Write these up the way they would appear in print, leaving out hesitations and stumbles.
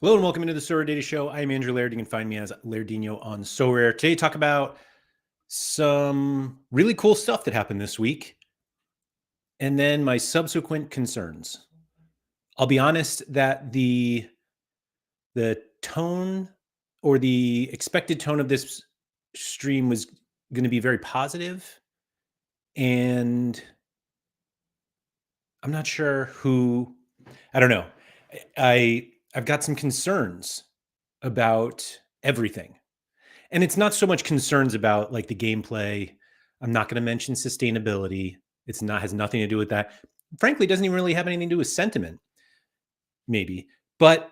Hello and welcome into the SorareData Show. I'm Andrew Laird. You can find me as Lairdinho on Sorare. Today, talk about some really cool stuff that happened this week, and then my subsequent concerns. I'll be honest that the tone or the expected tone of this stream was going to be very positive, and I'm not sure who. I don't know. I've got some concerns about everything. And it's not so much concerns about like the gameplay. I'm not going to mention sustainability. Has nothing to do with that. Frankly, it doesn't even really have anything to do with sentiment, maybe. But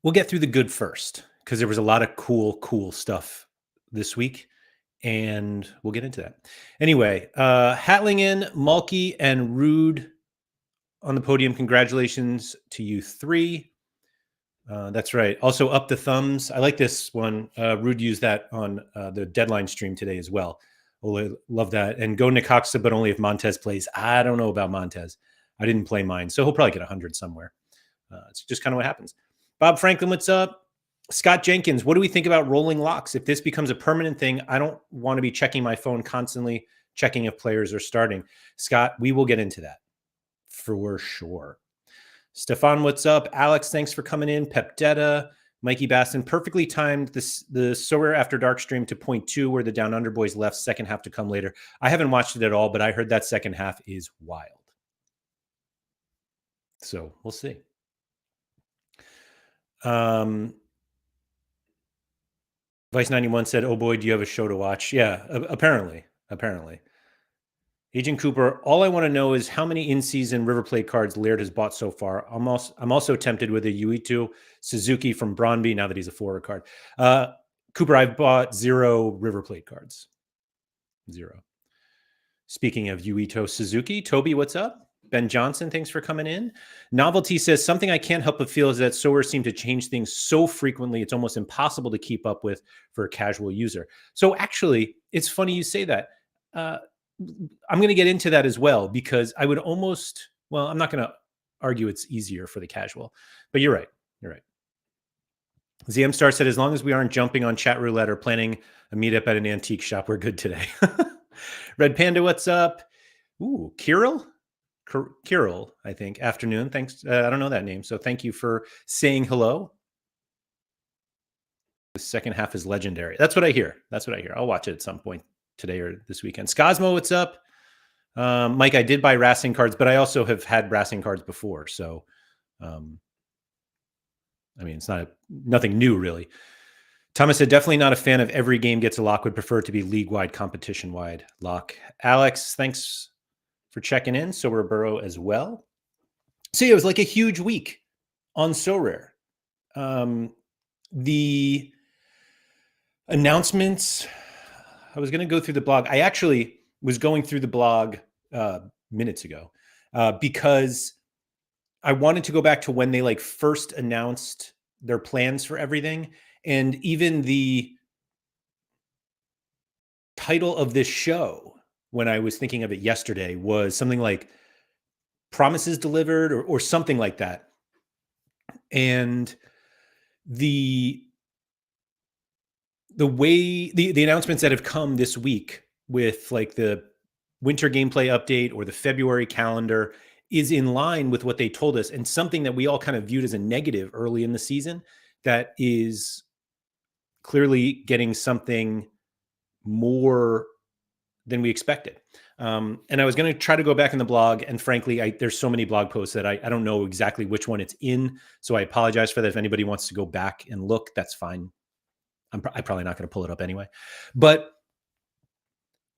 we'll get through the good first, because there was a lot of cool stuff this week, and we'll get into that. Anyway, Hatlingen, Malky, and Rude on the podium. Congratulations to you three. That's right. Also, up the thumbs. I like this one. Rude used that on the deadline stream today as well. Love that. And go Necaxa, but only if Montez plays. I don't know about Montez. I didn't play mine, so he'll probably get 100 somewhere. It's just kind of what happens. Bob Franklin, what's up? Scott Jenkins, what do we think about rolling locks? If this becomes a permanent thing, I don't want to be checking my phone constantly, checking if players are starting. Scott, we will get into that for sure. Stefan, what's up? Alex, thanks for coming in. Pepdetta, Mikey Baston, perfectly timed the Sorare After Dark stream to point two where the Down Under boys left, second half to come later. I haven't watched it at all, but I heard that second half is wild. So we'll see. Vice 91 said, oh boy, do you have a show to watch? Yeah, apparently. Agent Cooper, all I want to know is how many in-season River Plate cards Laird has bought so far. I'm also tempted with a Yuito Suzuki from Brøndby now that he's a forward card. Cooper, I've bought 0 River Plate cards. 0. Speaking of Yuito Suzuki, Toby, what's up? Ben Johnson, thanks for coming in. Novelty says, something I can't help but feel is that Sorare seem to change things so frequently, it's almost impossible to keep up with for a casual user. So actually, it's funny you say that. I'm going to get into that as well, because I would almost, well, I'm not going to argue it's easier for the casual, but you're right. ZM Star said, as long as we aren't jumping on chat roulette or planning a meetup at an antique shop, we're good today. Red Panda, what's up? Ooh, Kirill, I think. Afternoon. Thanks. I don't know that name. So thank you for saying hello. The second half is legendary. That's what I hear. I'll watch it at some point today or this weekend. Scosmo, what's up? Mike, I did buy Racing cards, but I also have had Racing cards before. So, I mean, it's nothing new really. Thomas said, definitely not a fan of every game gets a lock, would prefer it to be league-wide, competition-wide lock. Alex, thanks for checking in. Sorare Burrow as well. So yeah, it was like a huge week on Sorare. The announcements, I was going to go through the blog. I actually was going through the blog minutes ago because I wanted to go back to when they like first announced their plans for everything. And even the title of this show, when I was thinking of it yesterday, was something like Promises Delivered or something like that. And the way the announcements that have come this week with like the winter gameplay update or the February calendar is in line with what they told us, and something that we all kind of viewed as a negative early in the season that is clearly getting something more than we expected. And I was going to try to go back in the blog, and frankly, there's so many blog posts that I don't know exactly which one it's in. So I apologize for that. If anybody wants to go back and look, that's fine. I'm probably not going to pull it up anyway. But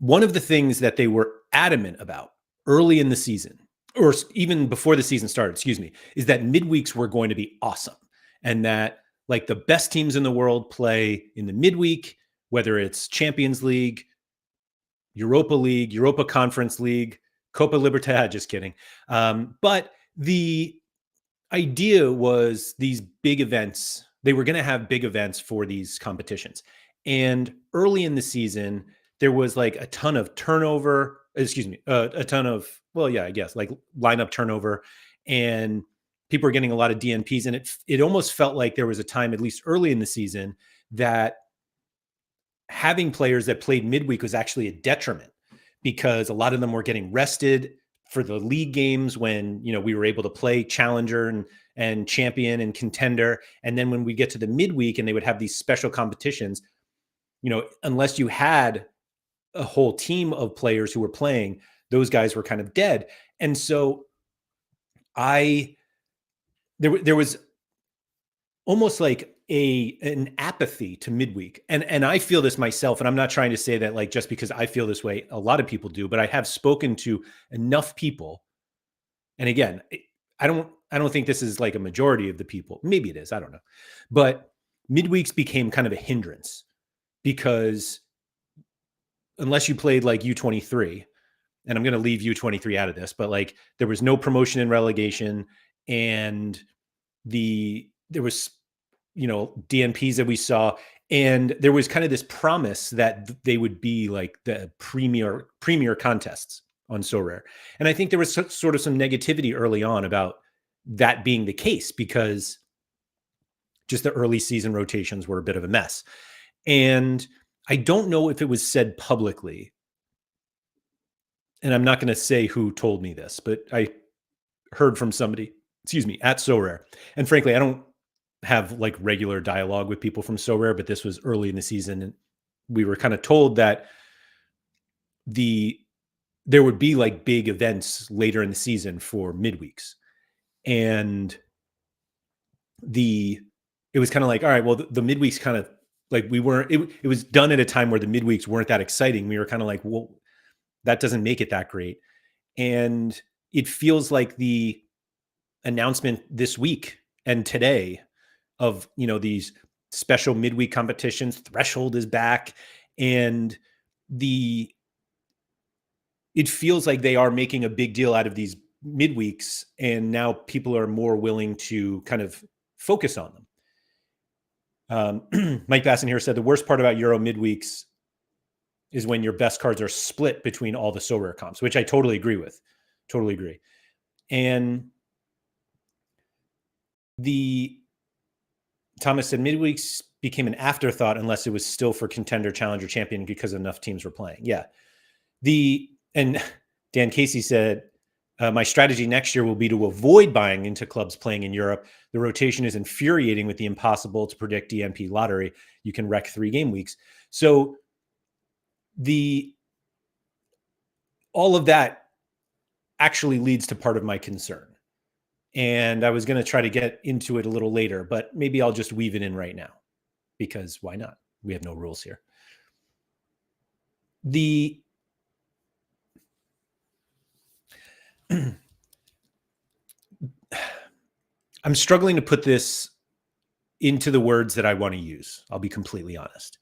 one of the things that they were adamant about early in the season, or even before the season started, is that midweeks were going to be awesome. And that like the best teams in the world play in the midweek, whether it's Champions League, Europa League, Europa Conference League, Copa Libertad, just kidding. But the idea was these big events, they were going to have big events for these competitions. And early in the season, there was like a ton of turnover, like lineup turnover. And people are getting a lot of DNPs, and it almost felt like there was a time, at least early in the season, that having players that played midweek was actually a detriment because a lot of them were getting rested for the league games when we were able to play challenger and champion and contender, and then when we get to the midweek and they would have these special competitions, unless you had a whole team of players who were playing, those guys were kind of dead. And so there was almost like an apathy to midweek. And I feel this myself, and I'm not trying to say that like just because I feel this way, a lot of people do, but I have spoken to enough people. And again, I don't think this is like a majority of the people. Maybe it is, I don't know. But midweeks became kind of a hindrance because unless you played like U23, and I'm going to leave U23 out of this, but like there was no promotion in relegation, and there was DNPs that we saw, and there was kind of this promise that they would be like the premier contests on Sorare. And I think there was sort of some negativity early on about that being the case because just the early season rotations were a bit of a mess. And I don't know if it was said publicly, and I'm not going to say who told me this, but I heard from somebody, at Sorare. And frankly, I don't have like regular dialogue with people from Sorare, but this was early in the season, and we were kind of told that there would be like big events later in the season for midweeks. And it was kind of like, all right, well, the midweeks kind of like it was done at a time where the midweeks weren't that exciting. We were kind of like, well, that doesn't make it that great. And it feels like the announcement this week and today of these special midweek competitions, Threshold is back, and it feels like they are making a big deal out of these midweeks, and now people are more willing to kind of focus on them. Mike Basson here said the worst part about Euro midweeks is when your best cards are split between all the Sorare comps, which I totally agree with. Totally agree. And Thomas said midweeks became an afterthought unless it was still for contender, challenger, champion because enough teams were playing. Yeah. And Dan Casey said, my strategy next year will be to avoid buying into clubs playing in Europe. The rotation is infuriating with the impossible to predict DNP lottery. You can wreck 3 game weeks. So all of that actually leads to part of my concern. And I was going to try to get into it a little later, but maybe I'll just weave it in right now because why not? We have no rules here. I'm struggling to put this into the words that I want to use. I'll be completely honest.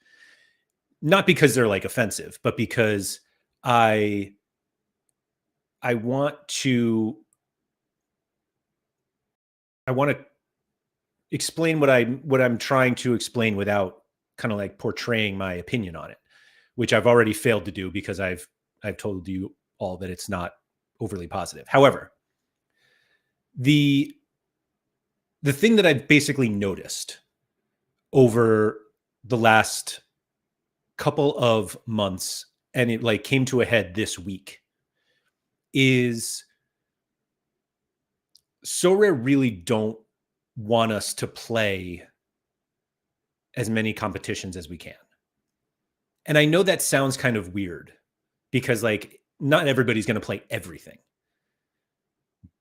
Not because they're like offensive, but because I want to explain what I'm trying to explain without kind of like portraying my opinion on it, which I've already failed to do because I've told you all that it's not overly positive. However, the thing that I've basically noticed over the last couple of months, and it like came to a head this week, is Sorare really don't want us to play as many competitions as we can. And I know that sounds kind of weird because like not everybody's going to play everything.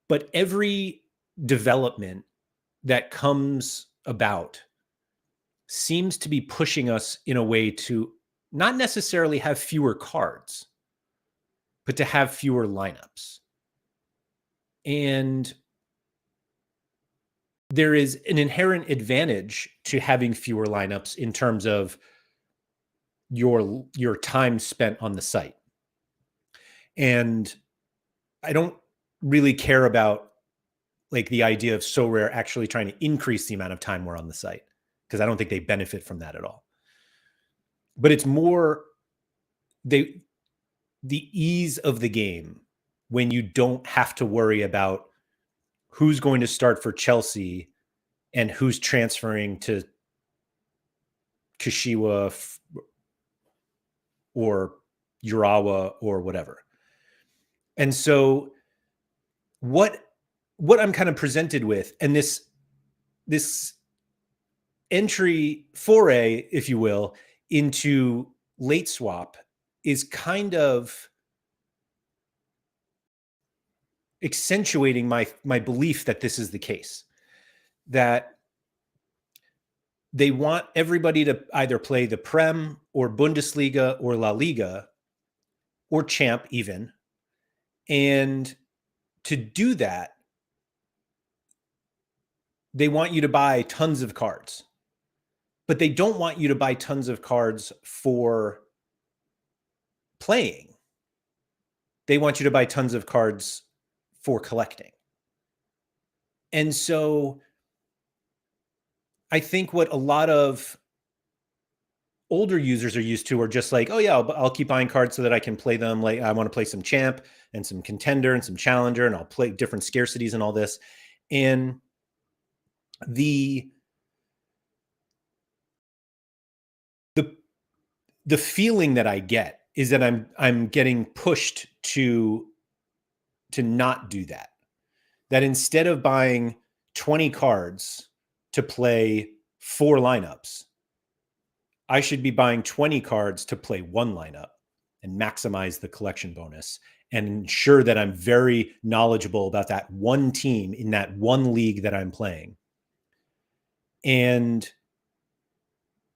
But every development that comes about seems to be pushing us in a way to not necessarily have fewer cards, but to have fewer lineups. And there is an inherent advantage to having fewer lineups in terms of your time spent on the site. And I don't really care about like the idea of Sorare actually trying to increase the amount of time we're on the site, because I don't think they benefit from that at all. But it's more the ease of the game when you don't have to worry about who's going to start for Chelsea and who's transferring to Kashiwa or Urawa or whatever. And so what I'm kind of presented with, and this entry foray, if you will, into late swap is kind of accentuating my belief that this is the case, that they want everybody to either play the Prem or Bundesliga or La Liga or Champ even. And to do that, they want you to buy tons of cards, but they don't want you to buy tons of cards for playing. They want you to buy tons of cards for collecting. And so I think what a lot of older users are used to are just like, oh yeah, I'll keep buying cards so that I can play them. Like I want to play some Champ and some Contender and some Challenger, and I'll play different scarcities and all this. And the feeling that I get is that I'm getting pushed to not do that. That instead of buying 20 cards to play 4 lineups, I should be buying 20 cards to play 1 lineup and maximize the collection bonus and ensure that I'm very knowledgeable about that one team in that one league that I'm playing. And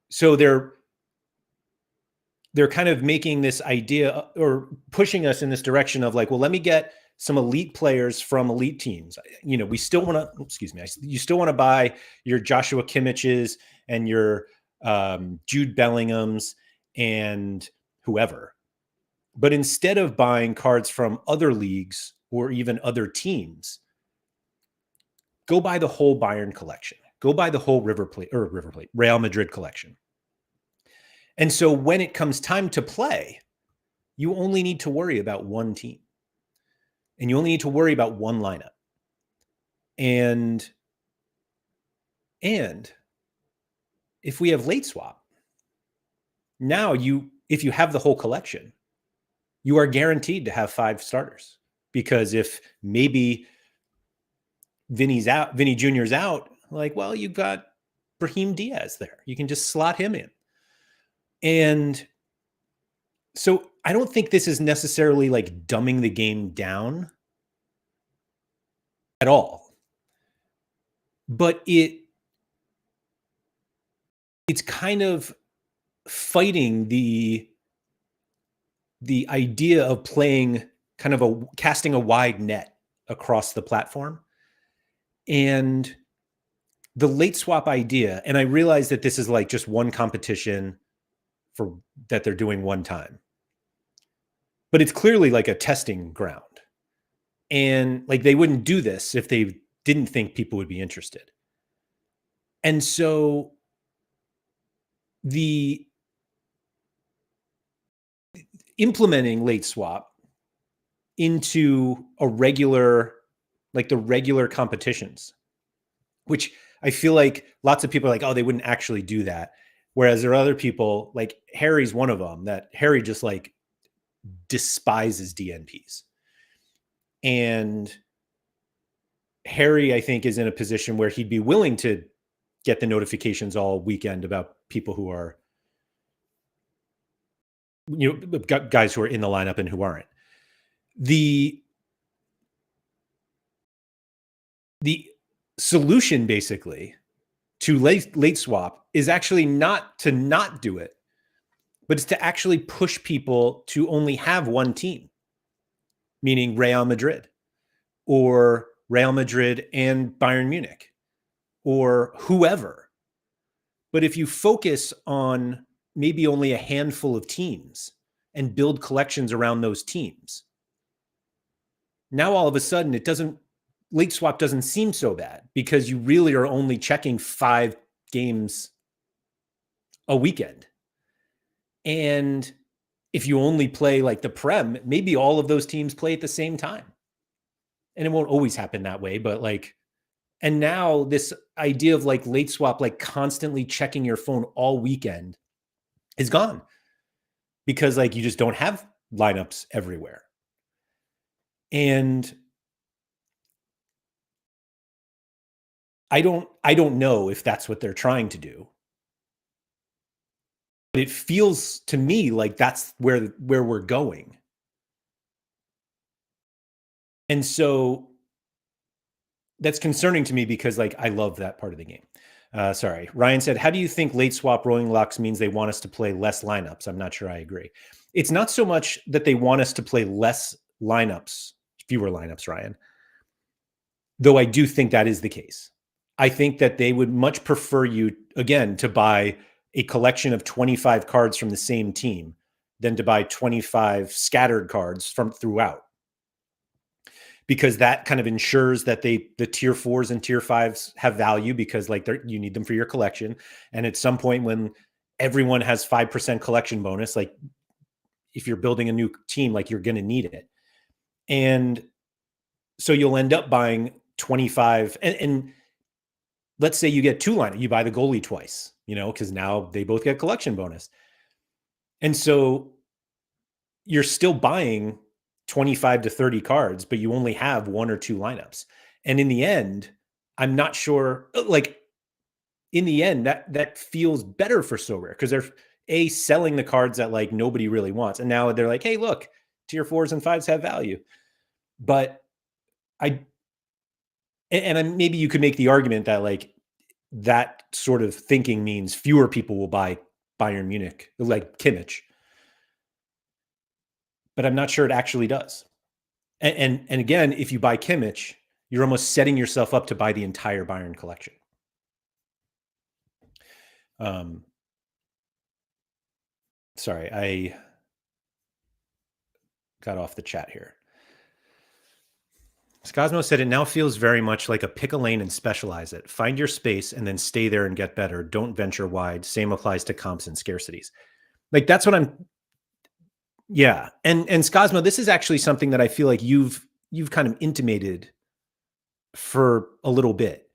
so they're kind of making this idea or pushing us in this direction of like, well, let me get some elite players from elite teams. You know, we still want to, you still want to buy your Joshua Kimmiches and your Jude Bellinghams and whoever. But instead of buying cards from other leagues or even other teams, go buy the whole Bayern collection. Go buy the whole Real Madrid collection. And so when it comes time to play, you only need to worry about one team. And you only need to worry about one lineup. And if we have late swap, now if you have the whole collection, you are guaranteed to have 5 starters. Because if maybe Vinny Jr.'s out, like, well, you've got Brahim Diaz there. You can just slot him in. And so I don't think this is necessarily like dumbing the game down at all. But it's kind of fighting the idea of playing kind of casting a wide net across the platform. And the late swap idea, and I realize that this is like just one competition that they're doing one time, but it's clearly like a testing ground. And like they wouldn't do this if they didn't think people would be interested. And so the implementing late swap into the regular competitions, which I feel like lots of people are like, oh, they wouldn't actually do that. Whereas there are other people, like Harry's one of them, that Harry just like despises DNPs. And Harry, I think, is in a position where he'd be willing to get the notifications all weekend about people who are, guys who are in the lineup and who aren't. The solution basically to late swap is actually not to not do it, but it's to actually push people to only have one team, meaning Real Madrid or Real Madrid and Bayern Munich or whoever. But if you focus on maybe only a handful of teams and build collections around those teams, now all of a sudden late swap doesn't seem so bad because you really are only checking 5 games a weekend. And if you only play like the Prem, maybe all of those teams play at the same time. and it won't always happen that way, but like, and now this idea of like late swap, like constantly checking your phone all weekend is gone because like you just don't have lineups everywhere. And I don't know if that's what they're trying to do. But it feels to me like that's where we're going. And so that's concerning to me because like I love that part of the game. Sorry. Ryan said, how do you think late swap rolling locks means they want us to play less lineups? I'm not sure I agree. It's not so much that they want us to play less lineups, fewer lineups, Ryan, though I do think that is the case. I think that they would much prefer you, again, to buy a collection of 25 cards from the same team than to buy 25 scattered cards from throughout. Because that kind of ensures that the tier 4s and tier 5s have value because like you need them for your collection. And at some point when everyone has 5% collection bonus, like if you're building a new team, like you're going to need it. And so you'll end up buying 25 and let's say you get 2 lineups, you buy the goalie twice, because now they both get collection bonus. And so you're still buying 25 to 30 cards, but you only have 1 or 2 lineups. And in the end, I'm not sure, like in the end, that feels better for Sorare because they're selling the cards that like nobody really wants. And now they're like, hey, look, tier 4s and 5s have value. But maybe you could make the argument that like that sort of thinking means fewer people will buy Bayern Munich, like Kimmich. But I'm not sure it actually does. And again, if you buy Kimmich, you're almost setting yourself up to buy the entire Bayern collection. Sorry, I got off the chat here. Scosmo said, it now feels very much like a pick a lane and specialize it. Find your space and then stay there and get better. Don't venture wide. Same applies to comps and scarcities. Like that's what yeah. And Scosmo, this is actually something that I feel like you've kind of intimated for a little bit.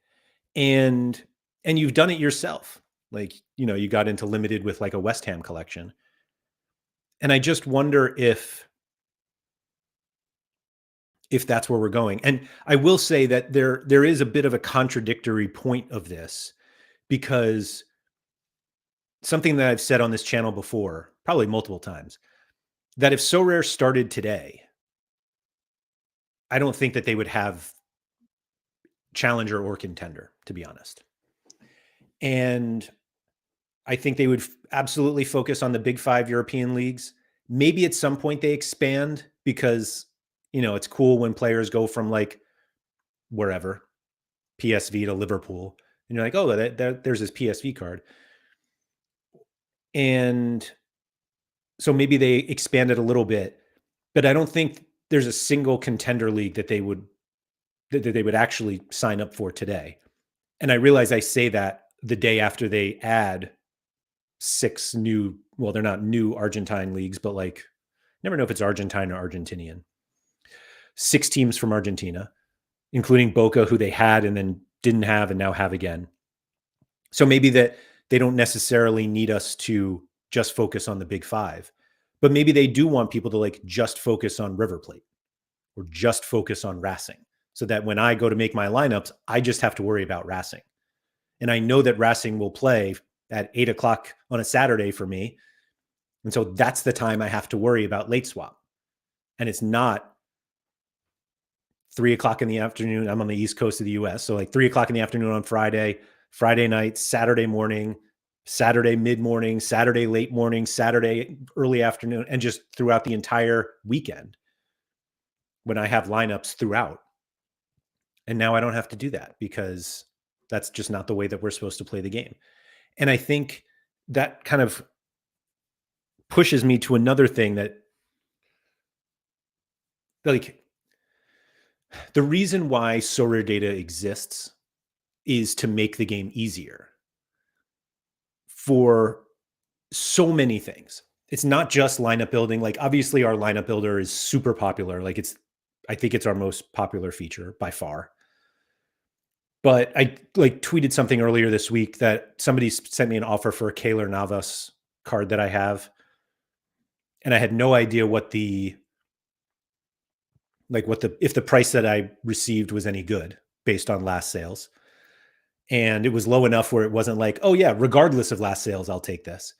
And you've done it yourself. Like, you got into limited with like a West Ham collection. And I just wonder if that's where we're going. And I will say that there is a bit of a contradictory point of this because something that I've said on this channel before, probably multiple times, that if Sorare started today, I don't think that they would have challenger or contender, to be honest. And I think they would absolutely focus on the big 5 European leagues. Maybe at some point they expand because, it's cool when players go from like wherever, PSV to Liverpool, and you're like, oh, there's this PSV card. And so maybe they expanded a little bit, but I don't think there's a single contender league that they would actually sign up for today. And I realize I say that the day after they add 6 new, well, they're not new Argentine leagues, but like, never know if it's Argentine or Argentinian. 6 teams from Argentina, including Boca, who they had and then didn't have and now have again. So maybe that they don't necessarily need us to just focus on the big 5, but maybe they do want people to like just focus on River Plate or just focus on Racing so that when I go to make my lineups, I just have to worry about Racing. And I know that Racing will play at 8:00 on a Saturday for me. And so that's the time I have to worry about late swap. And it's not 3:00 in the afternoon. I'm on the East Coast of the US. So like 3:00 in the afternoon on Friday night, Saturday morning, Saturday mid-morning, Saturday late morning, Saturday early afternoon, and just throughout the entire weekend when I have lineups throughout. And now I don't have to do that because that's just not the way that we're supposed to play the game. And I think that kind of pushes me to another thing that, like, the reason why SorareData exists is to make the game easier for so many things. It's not just lineup building. Like, obviously our lineup builder is super popular. Like, it's I think it's our most popular feature by far. But I like tweeted something earlier this week that somebody sent me an offer for a Kaler Navas card that I have, and I had no idea what the if the price that I received was any good based on last sales. And it was low enough where it wasn't like, oh yeah, regardless of last sales, I'll take this.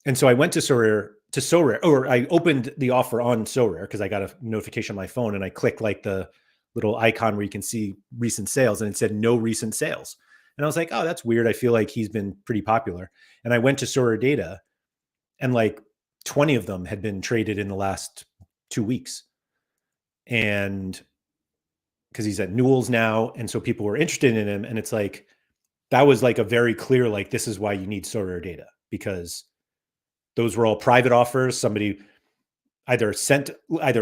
And so I went to Sorare, or I opened the offer on Sorare because I got a notification on my phone, and I clicked like the little icon where you can see recent sales, and it said no recent sales. And I was like, oh, that's weird. I feel like he's been pretty popular. And I went to SorareData, and like 20 of them had been traded in the last 2 weeks. And because he's at Newell's now, and so people were interested in him, and it's like that was like a very clear like this is why you need SorareData, because those were all private offers. Somebody either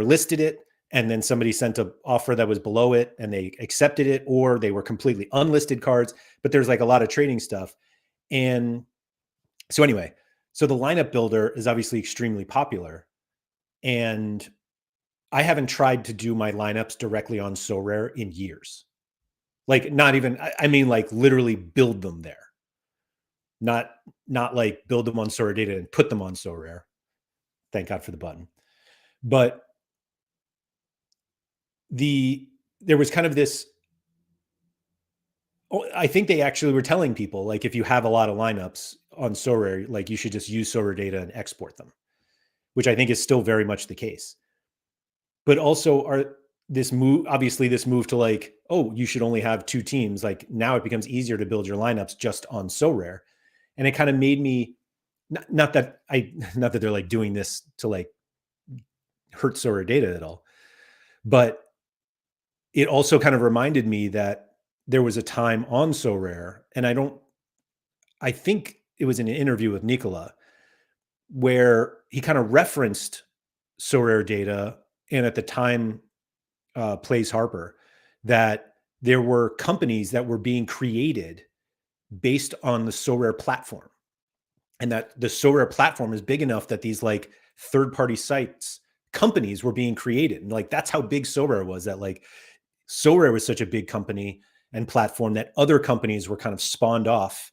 listed it, and then somebody sent an offer that was below it and they accepted it, or they were completely unlisted cards. But there's like a lot of trading stuff. And so anyway, so the lineup builder is obviously extremely popular. And I haven't tried to do my lineups directly on Sorare in years. Like not even, I mean, like literally build them there. Not like build them on SorareData and put them on Sorare. Thank God for the button. But there was kind of this, I think they actually were telling people, like, if you have a lot of lineups on Sorare, like you should just use SorareData and export them, which I think is still very much the case. But also this move to like, oh, you should only have 2 teams. Like now it becomes easier to build your lineups just on Sorare. And it kind of made me, not that they're like doing this to like hurt SorareData at all, but it also kind of reminded me that there was a time on Sorare, and I think it was in an interview with Nicola, where he kind of referenced SorareData, and at the time, Plays Harper, that there were companies that were being created based on the Sorare platform, and that the Sorare platform is big enough that these like third-party sites, companies were being created. And like, that's how big Sorare was, that like Sorare was such a big company and platform that other companies were kind of spawned off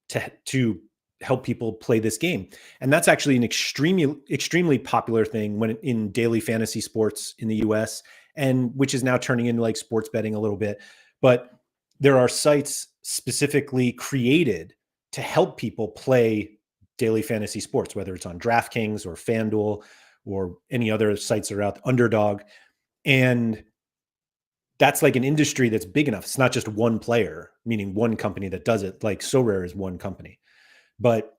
to help people play this game. And that's actually an extremely popular thing when in daily fantasy sports in the US, and which is now turning into like sports betting a little bit. But there are sites specifically created to help people play daily fantasy sports, whether it's on DraftKings or FanDuel or any other sites that are out, Underdog. And that's like an industry that's big enough. It's not just one player, meaning one company that does it. Like Sorare is one company, but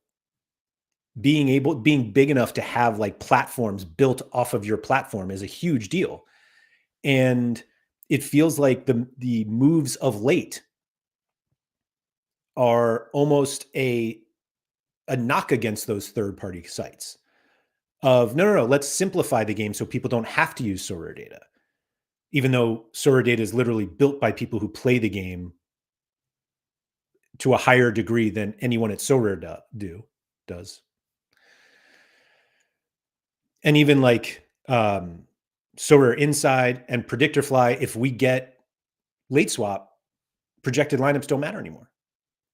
being big enough to have like platforms built off of your platform is a huge deal. And it feels like the moves of late are almost a knock against those third-party sites of no, let's simplify the game so people don't have to use SorareData, even though SorareData is literally built by people who play the game to a higher degree than anyone at Sorare does. And even like Sorare Inside and Predictor Fly, if we get late swap, projected lineups don't matter anymore.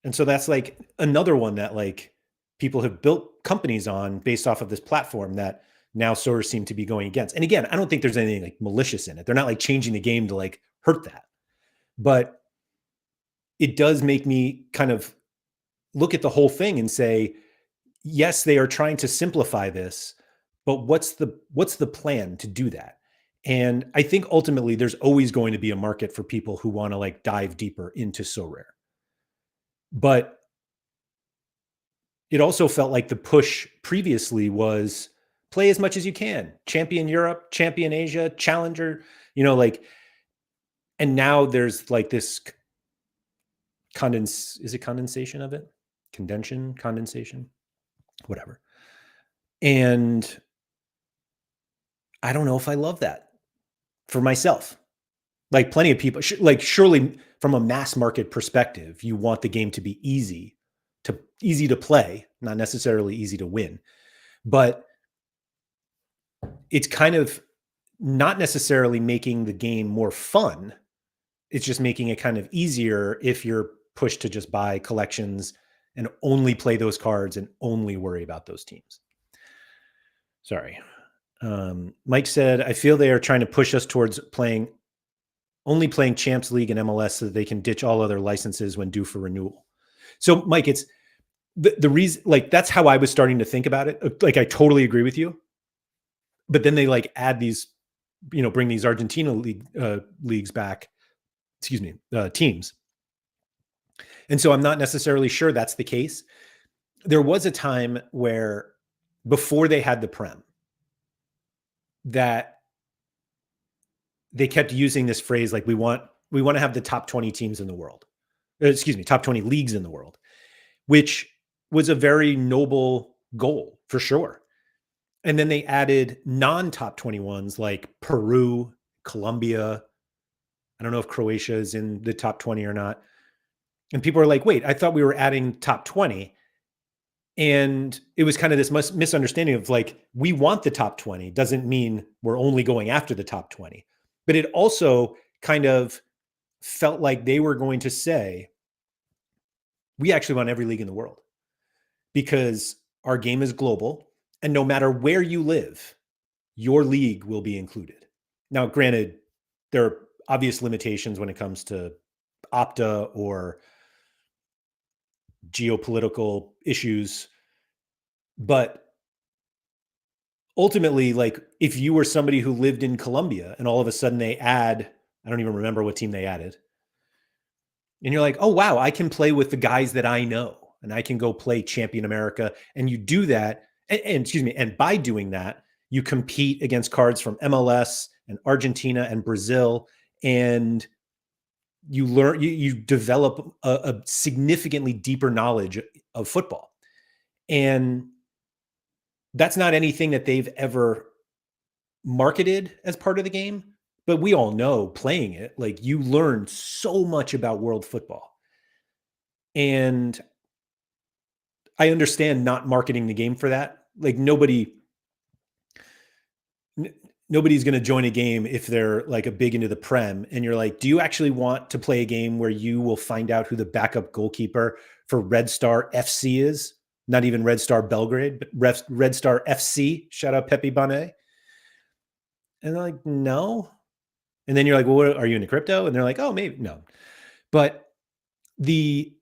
And so that's like another one that like people have built companies on based off of this platform that now Sorare seem to be going against. And again, I don't think there's anything like malicious in it. They're not like changing the game to like hurt that. But it does make me kind of look at the whole thing and say, yes, they are trying to simplify this, but what's the plan to do that? And I think ultimately there's always going to be a market for people who want to like dive deeper into Sorare. But it also felt like the push previously was play as much as you can, champion Europe, champion Asia, challenger, like, and now there's like this condensation of it? Condensation, whatever. And I don't know if I love that for myself. Like plenty of people, like surely from a mass market perspective, you want the game to be easy to play, not necessarily easy to win. But it's kind of not necessarily making the game more fun. It's just making it kind of easier if you're pushed to just buy collections and only play those cards and only worry about those teams. Sorry. Mike said, I feel they are trying to push us towards only playing Champs League and MLS so that they can ditch all other licenses when due for renewal. So, Mike, it's the reason, like, that's how I was starting to think about it. Like, I totally agree with you. But then they like add these, bring these Argentina leagues back, teams. And so I'm not necessarily sure that's the case. There was a time where before they had the Prem that they kept using this phrase, like, we want to have the top 20 teams in the world. Top 20 leagues in the world, which was a very noble goal for sure. And then they added non-top 21s like Peru, Colombia. I don't know if Croatia is in the top 20 or not. And people are like, wait, I thought we were adding top 20. And it was kind of this misunderstanding of like, we want the top 20 doesn't mean we're only going after the top 20. But it also kind of felt like they were going to say, we actually want every league in the world because our game is global. And no matter where you live, your league will be included. Now, granted, there are obvious limitations when it comes to Opta or geopolitical issues. But ultimately, like, if you were somebody who lived in Colombia and all of a sudden they add, I don't even remember what team they added, and you're like, oh, wow, I can play with the guys that I know and I can go play Champion America. And you do that. And by doing that, you compete against cards from MLS and Argentina and Brazil, and you learn, you develop a significantly deeper knowledge of football. And that's not anything that they've ever marketed as part of the game, but we all know playing it, like, you learn so much about world football. And I understand not marketing the game for that. Like, nobody's going to join a game if they're like a big into the Prem. And you're like, do you actually want to play a game where you will find out who the backup goalkeeper for Red Star FC is? Not even Red Star Belgrade, but Red Star FC. Shout out Pepe Bonet. And they're like, no. And then you're like, well, what, are you into crypto? And they're like, oh, maybe. No. But the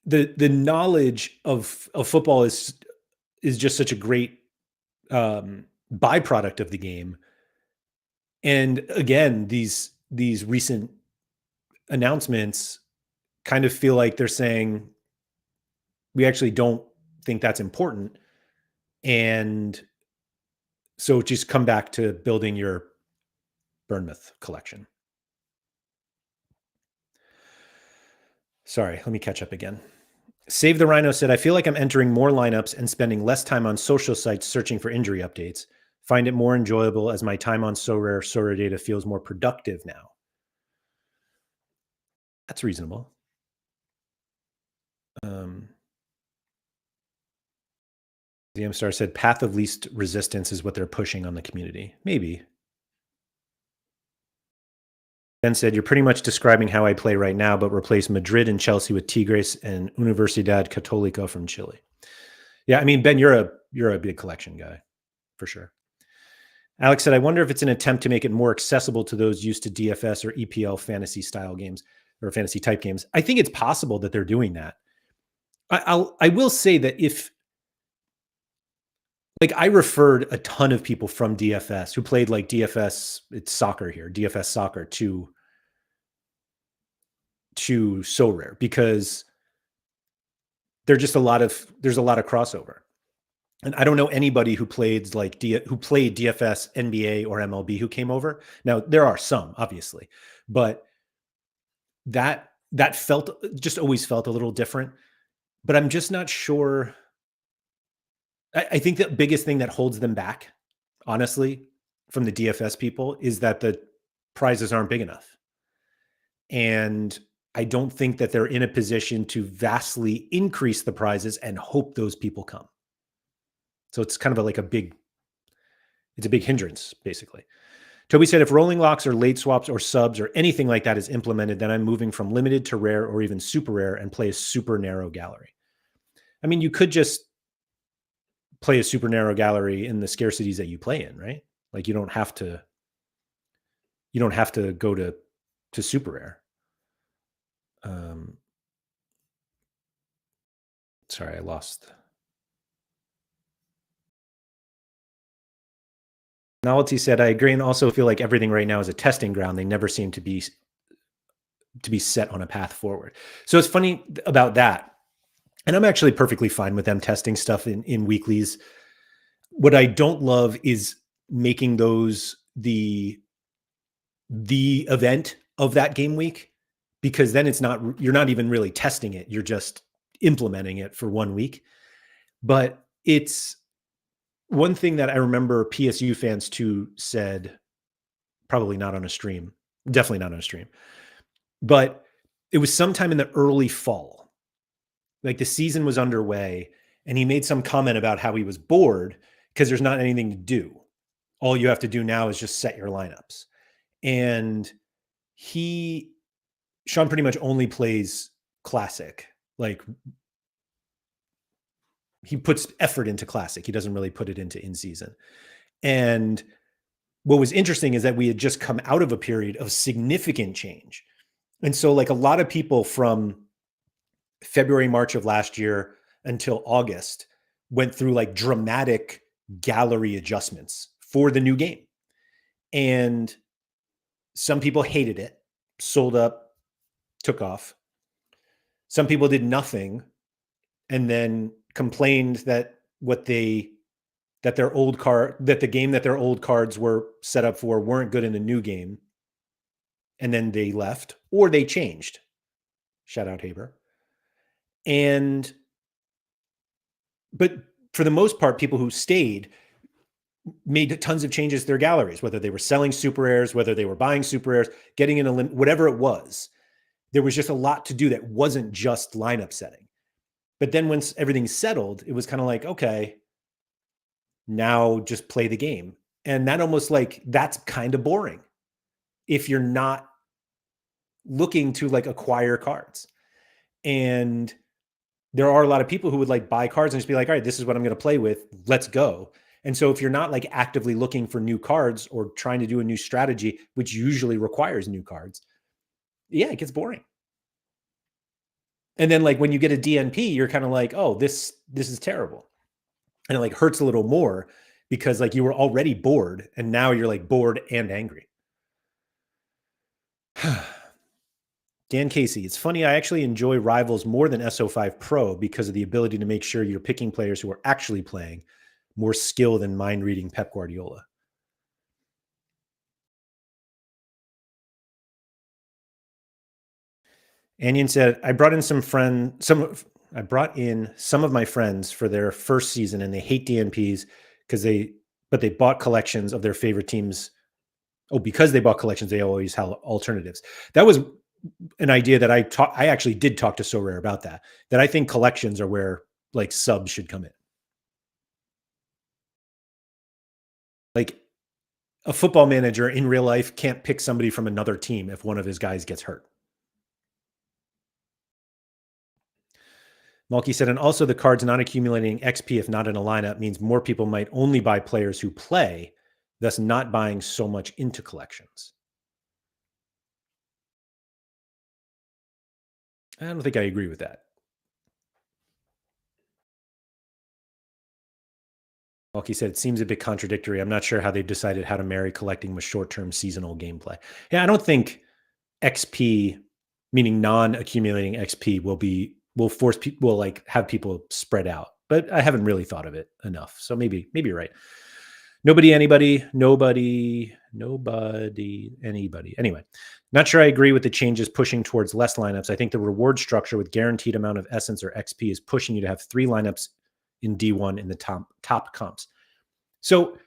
knowledge of football is just such a great byproduct of the game. And again, these recent announcements kind of feel like they're saying, we actually don't think that's important. And so just come back to building your Bournemouth collection. Sorry, let me catch up again. Save the Rhino said, I feel like I'm entering more lineups and spending less time on social sites searching for injury updates. Find it more enjoyable as my time on SorareData feels more productive now. That's reasonable. The M-Star said, path of least resistance is what they're pushing on the community. Maybe. Ben said, you're pretty much describing how I play right now, but replace Madrid and Chelsea with Tigres and Universidad Católica from Chile. Yeah, I mean, Ben, you're a big collection guy, for sure. Alex said, I wonder if it's an attempt to make it more accessible to those used to DFS or EPL fantasy style games or fantasy type games. I think it's possible that they're doing that. I will say that if, like, I referred a ton of people from DFS who played like DFS, it's soccer here, DFS soccer to Sorare because there's a lot of crossover. And I don't know anybody who played DFS, NBA, or MLB who came over. Now there are some, obviously, but that always felt a little different. But I'm just not sure. I think the biggest thing that holds them back, honestly, from the DFS people is that the prizes aren't big enough. And I don't think that they're in a position to vastly increase the prizes and hope those people come. So it's kind of like a big It's a big hindrance, basically. Toby said, if rolling locks or late swaps or subs or anything like that is implemented, then I'm moving from limited to rare or even super rare and play a super narrow gallery. I mean, you could just play a super narrow gallery in the scarcities that you play in, right? Like you don't have to go to super rare. Sorry, I lost. Novelty said, I agree and also feel like everything right now is a testing ground. They never seem to be set on a path forward. So it's funny about that. And I'm actually perfectly fine with them testing stuff in weeklies. What I don't love is making those the event of that game week, because then you're not even really testing it. You're just implementing it for 1 week. But it's one thing that I remember PSU fans too said, probably not on a stream, definitely not on a stream, but it was sometime in the early fall, like the season was underway, and he made some comment about how he was bored because there's not anything to do. All you have to do now is just set your lineups. And Sean pretty much only plays classic. Like he puts effort into classic. He doesn't really put it into in season. And what was interesting is that we had just come out of a period of significant change. And so like a lot of people from February, March of last year until August went through like dramatic gallery adjustments for the new game. And some people hated it, sold up, took off. Some people did nothing and then complained that the game that their old cards were set up for weren't good in the new game. And then they left or they changed. Shout out Haber. But for the most part, people who stayed made tons of changes to their galleries, whether they were selling super rares, whether they were buying super rares, getting in a limit, whatever it was. There was just a lot to do that wasn't just lineup setting. But then once everything settled, it was kind of like, okay, now just play the game. And that almost like, that's kind of boring if you're not looking to like acquire cards. And there are a lot of people who would like buy cards and just be like, all right, this is what I'm going to play with. Let's go. And so if you're not like actively looking for new cards or trying to do a new strategy, which usually requires new cards, yeah, it gets boring. And then like when you get a DNP, you're kind of like, oh, this is terrible. And it like hurts a little more because like you were already bored and now you're like bored and angry. Dan Casey, it's funny, I actually enjoy Rivals more than SO5 Pro because of the ability to make sure you're picking players who are actually playing, more skill than mind reading Pep Guardiola. Anion said, I brought in some of my friends for their first season and they hate DNPs but they bought collections of their favorite teams. Oh, because they bought collections, they always have alternatives. That was an idea that I actually did talk to Sorare about that I think collections are where like subs should come in. Like a football manager in real life can't pick somebody from another team if one of his guys gets hurt. Malky said, and also the cards not accumulating XP if not in a lineup means more people might only buy players who play, thus not buying so much into collections. I don't think I agree with that. Malky said, it seems a bit contradictory. I'm not sure how they've decided how to marry collecting with short-term seasonal gameplay. Yeah, I don't think XP, meaning non-accumulating XP, will like have people spread out. But I haven't really thought of it enough. So maybe you're right. Nobody, anybody. Anyway, not sure I agree with the changes pushing towards less lineups. I think the reward structure with guaranteed amount of essence or XP is pushing you to have 3 lineups in D1 in the top comps. So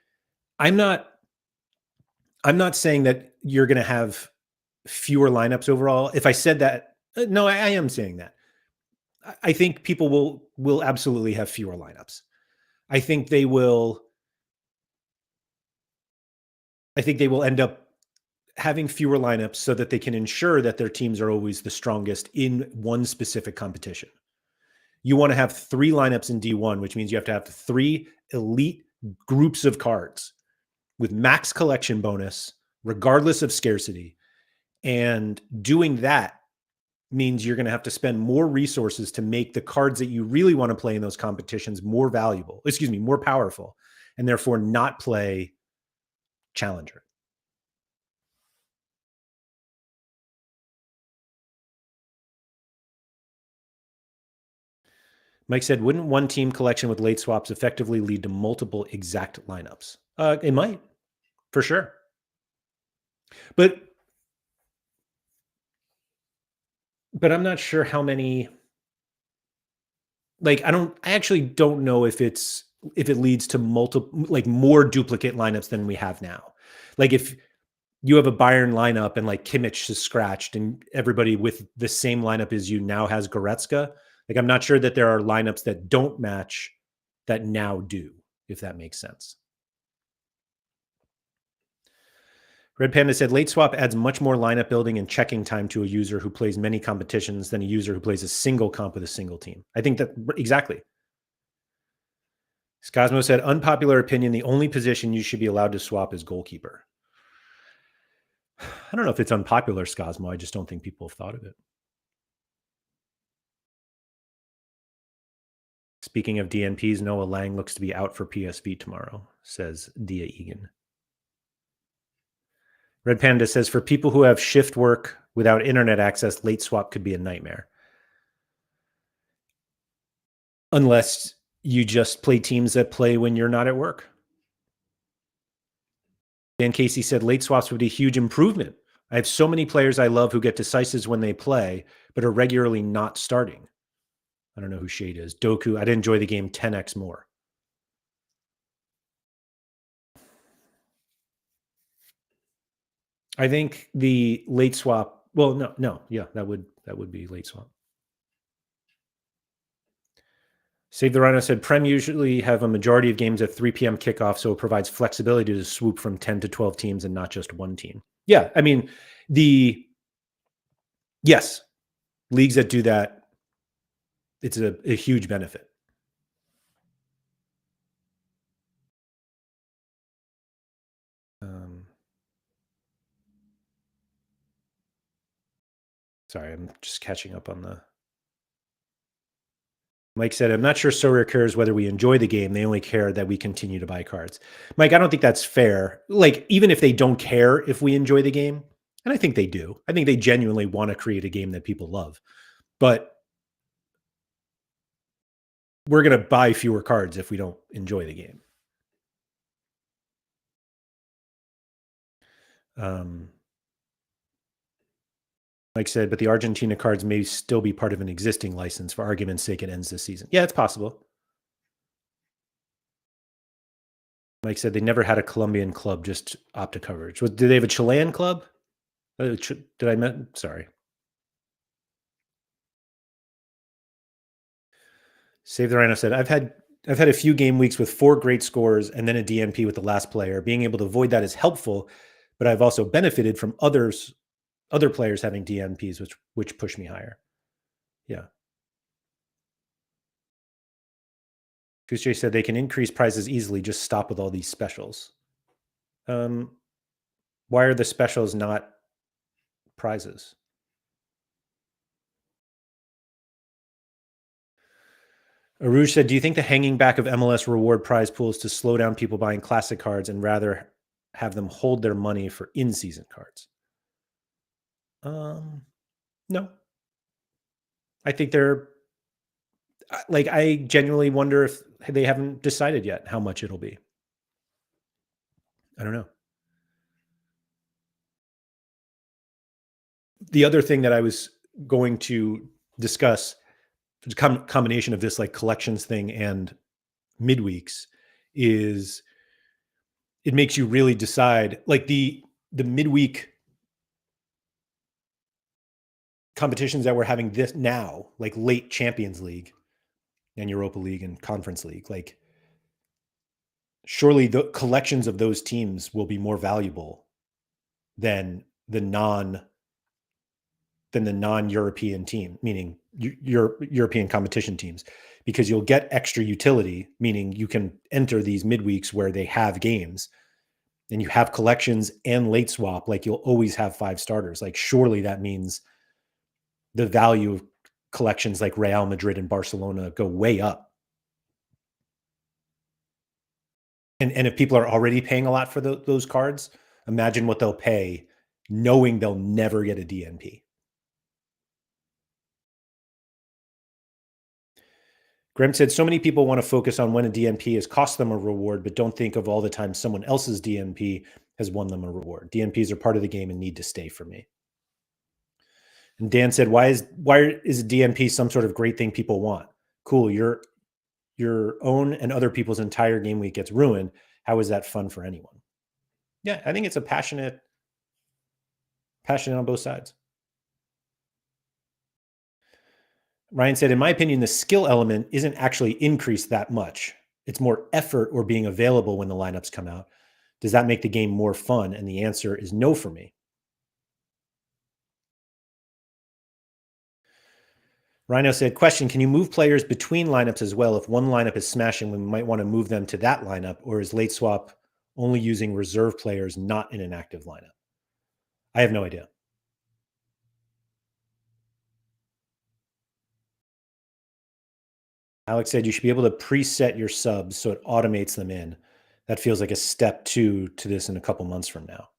I'm not saying that you're going to have fewer lineups overall. If I said that, no, I am saying that. I think people will absolutely have fewer lineups. I think they will I think they will end up having fewer lineups so that they can ensure that their teams are always the strongest in one specific competition. You want to have 3 lineups in D1, which means you have to have 3 elite groups of cards with max collection bonus, regardless of scarcity. And doing that means you're going to have to spend more resources to make the cards that you really want to play in those competitions more valuable, more powerful, and therefore not play Challenger. Mike said, wouldn't one team collection with late swaps effectively lead to multiple exact lineups? It might, for sure. But I'm not sure how many. Like, I actually don't know if it leads to more duplicate lineups than we have now. Like, if you have a Bayern lineup and like Kimmich is scratched and everybody with the same lineup as you now has Goretzka, like, I'm not sure that there are lineups that don't match that now do, if that makes sense. Red Panda said late swap adds much more lineup building and checking time to a user who plays many competitions than a user who plays a single comp with a single team. I think that exactly. Scosmo said, unpopular opinion, the only position you should be allowed to swap is goalkeeper. I don't know if it's unpopular, Scosmo. I just don't think people have thought of it. Speaking of DNPs, Noah Lang looks to be out for PSV tomorrow, says Dia Egan. Red Panda says, for people who have shift work without internet access, late swap could be a nightmare. Unless you just play teams that play when you're not at work. Dan Casey said late swaps would be a huge improvement. I have so many players I love who get decisives when they play, but are regularly not starting. I don't know who Shade is. Doku, I'd enjoy the game 10x more. I think the late swap. Well, no, yeah, that would be late swap. Save the Rhino said Prem usually have a majority of games at 3 p.m. kickoff, so it provides flexibility to swoop from 10 to 12 teams and not just one team. Yeah, I mean, yes, leagues that do that, it's a huge benefit. Sorry, I'm just catching up on the. Mike said, I'm not sure Sorare cares whether we enjoy the game. They only care that we continue to buy cards. Mike, I don't think that's fair. Like, even if they don't care if we enjoy the game, and I think they do, I think they genuinely want to create a game that people love. But we're going to buy fewer cards if we don't enjoy the game. Mike said, but the Argentina cards may still be part of an existing license. For argument's sake, it ends this season. Yeah, it's possible. Mike said they never had a Colombian club, just Opta coverage. Do they have a Chilean club? Did I meant? Sorry. Save the Rhino said, I've had a few game weeks with 4 great scores and then a DNP with the last player. Being able to avoid that is helpful, but I've also benefited from other players having DNPs, which push me higher. Yeah. Goose said they can increase prices easily. Just stop with all these specials. Why are the specials not prizes? Arouge said, do you think the hanging back of MLS reward prize pools to slow down people buying classic cards and rather have them hold their money for in-season cards? No. I think they're like, I genuinely wonder if they haven't decided yet how much it'll be. I don't know. The other thing that I was going to discuss, combination of this like collections thing and midweeks, is it makes you really decide, like the midweek competitions that we're having this now, like late Champions League and Europa League and Conference League, like surely the collections of those teams will be more valuable than the non-European team, meaning your European competition teams, because you'll get extra utility, meaning you can enter these midweeks where they have games and you have collections and late swap, like you'll always have 5 starters. Like surely that means the value of collections like Real Madrid and Barcelona go way up. And if people are already paying a lot for those cards, imagine what they'll pay knowing they'll never get a DNP. Graham said, so many people want to focus on when a DNP has cost them a reward, but don't think of all the time someone else's DNP has won them a reward. DNPs are part of the game and need to stay for me. And Dan said, why is a DNP some sort of great thing people want? Cool, your own and other people's entire game week gets ruined. How is that fun for anyone? Yeah, I think it's a passionate on both sides. Ryan said, in my opinion, the skill element isn't actually increased that much. It's more effort or being available when the lineups come out. Does that make the game more fun? And the answer is no for me. Rhino said, question, can you move players between lineups as well? If one lineup is smashing, we might want to move them to that lineup, or is late swap only using reserve players not in an active lineup? I have no idea. Alex said you should be able to preset your subs so it automates them in. That feels like a step 2 to this in a couple months from now.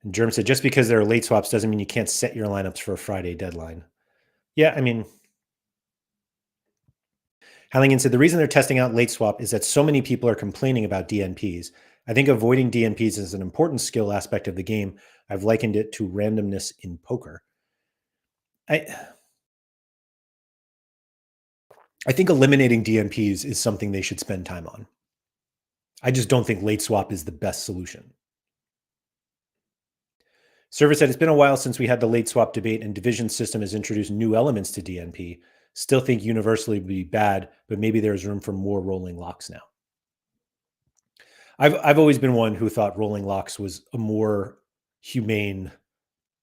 And Germ said, just because there are late swaps doesn't mean you can't set your lineups for a Friday deadline. Yeah, I mean, Halligan said, the reason they're testing out late swap is that so many people are complaining about DNPs. I think avoiding DNPs is an important skill aspect of the game. I've likened it to randomness in poker. I think eliminating DNPs is something they should spend time on. I just don't think late swap is the best solution. Server said, it's been a while since we had the late swap debate and division system has introduced new elements to DNP. Still think universally would be bad, but maybe there's room for more rolling locks now. I've always been one who thought rolling locks was a more humane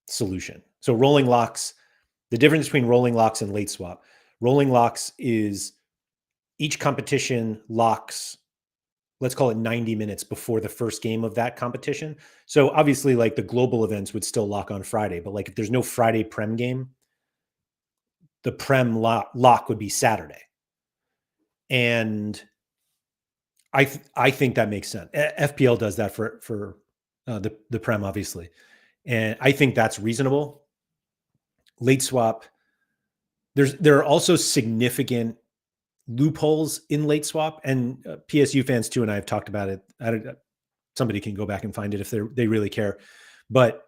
solution. So rolling locks, the difference between rolling locks and late swap, rolling locks is each competition locks, let's call it 90 minutes before the first game of that competition. So obviously like the global events would still lock on Friday, but like if there's no Friday Prem game, the Prem lock would be Saturday. And I think that makes sense. FPL does that for the Prem, obviously. And I think that's reasonable. Late swap, there are also significant loopholes in late swap, and PSU fans too, and I have talked about it. Somebody can go back and find it if they really care. But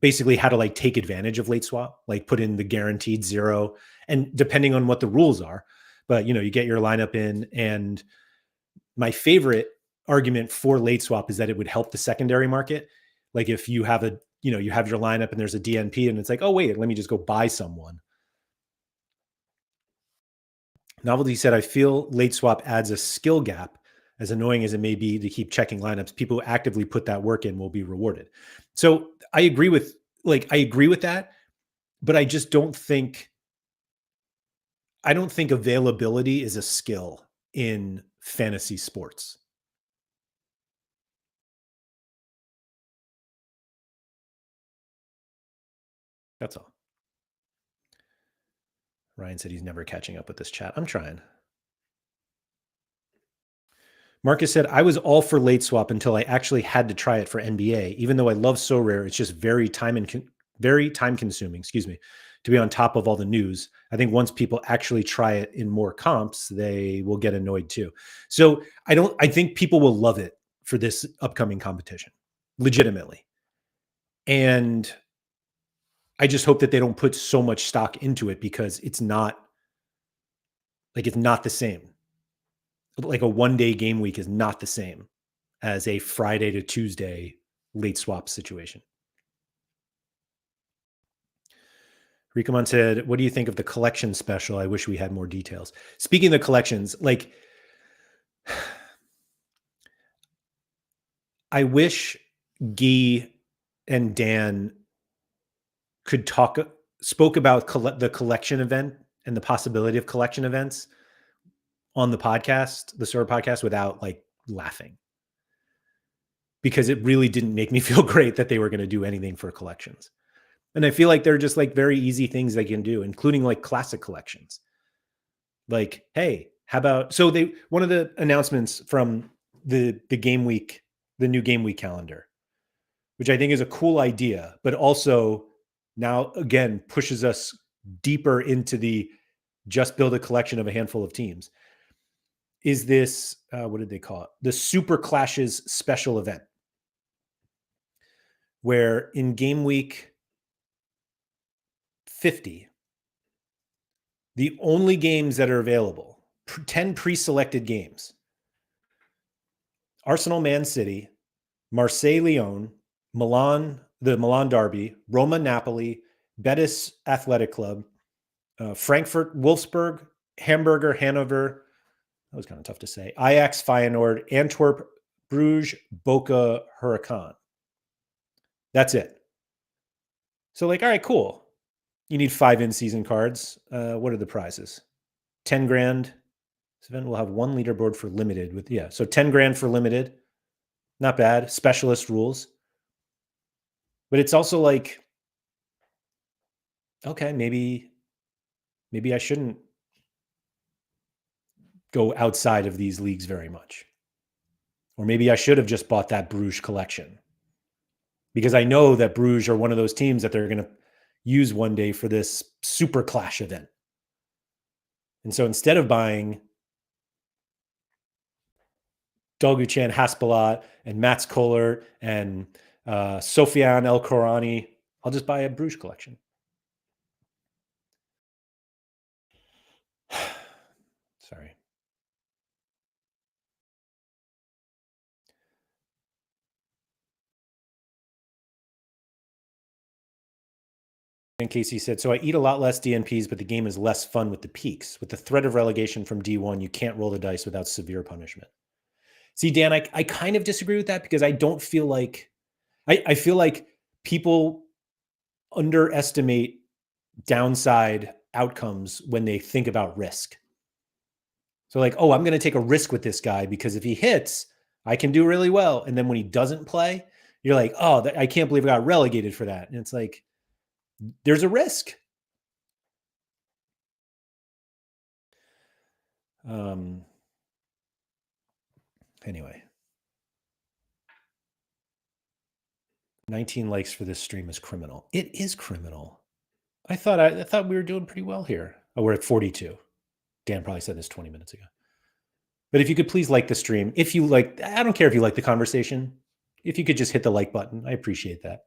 basically how to like take advantage of late swap, like put in the guaranteed 0, and depending on what the rules are. But you get your lineup in, and my favorite argument for late swap is that it would help the secondary market. Like if you have you have your lineup and there's a DNP and it's like, oh wait, let me just go buy someone. Novelty said, I feel late swap adds a skill gap. As annoying as it may be to keep checking lineups, people who actively put that work in will be rewarded. So I agree with that, but I just don't think availability is a skill in fantasy sports. That's all. Ryan said he's never catching up with this chat. I'm trying. Marcus said, I was all for late swap until I actually had to try it for NBA. Even though I love Sorare, it's just very time consuming, to be on top of all the news. I think once people actually try it in more comps, they will get annoyed too. So I think people will love it for this upcoming competition, legitimately. And I just hope that they don't put so much stock into it because it's not the same. Like a 1-day game week is not the same as a Friday to Tuesday late swap situation. Ricamon said, what do you think of the collection special? I wish we had more details. Speaking of collections, like, I wish Guy and Dan could spoke about the collection event and the possibility of collection events on the podcast, the Sorare podcast, without like laughing, because it really didn't make me feel great that they were going to do anything for collections. And I feel like they're just like very easy things they can do, including like classic collections. Like, hey, how about, so one of the announcements from the game week, the new game week calendar, which I think is a cool idea, but also now again pushes us deeper into the just build a collection of a handful of teams, is this, what did they call it? The Super Clashes special event, where in game week 50, the only games that are available, 10 pre-selected games, Arsenal Man City, Marseille Lyon, Milan, the Milan Derby, Roma Napoli, Betis Athletic Club, Frankfurt Wolfsburg, Hamburger Hanover, that was kind of tough to say, Ajax Feyenoord, Antwerp Bruges, Boca Huracan. That's it. So like, all right, cool. You need 5 in-season cards. What are the prizes? 10 grand. This event will have 1 leaderboard for limited with, yeah. So 10 grand for limited. Not bad. Specialist rules. But it's also like, okay, maybe I shouldn't go outside of these leagues very much. Or maybe I should have just bought that Bruges collection, because I know that Bruges are one of those teams that they're going to use one day for this super clash event. And so instead of buying Dolguchan Haspelat and Mats Kohler and Sofiane El Korani, I'll just buy a Bruges collection. Sorry. And Casey said, so I eat a lot less DNPs, but the game is less fun with the peaks. With the threat of relegation from D1, you can't roll the dice without severe punishment. See, Dan, I kind of disagree with that, because I don't feel like, I feel like people underestimate downside outcomes when they think about risk. So like, oh, I'm going to take a risk with this guy because if he hits, I can do really well. And then when he doesn't play, you're like, oh, I can't believe I got relegated for that. And it's like, there's a risk. Anyway, 19 likes for this stream is criminal. It is criminal. I thought we were doing pretty well here. Oh, we're at 42. Dan probably said this 20 minutes ago. But if you could please like the stream, if you like, I don't care if you like the conversation. If you could just hit the like button, I appreciate that.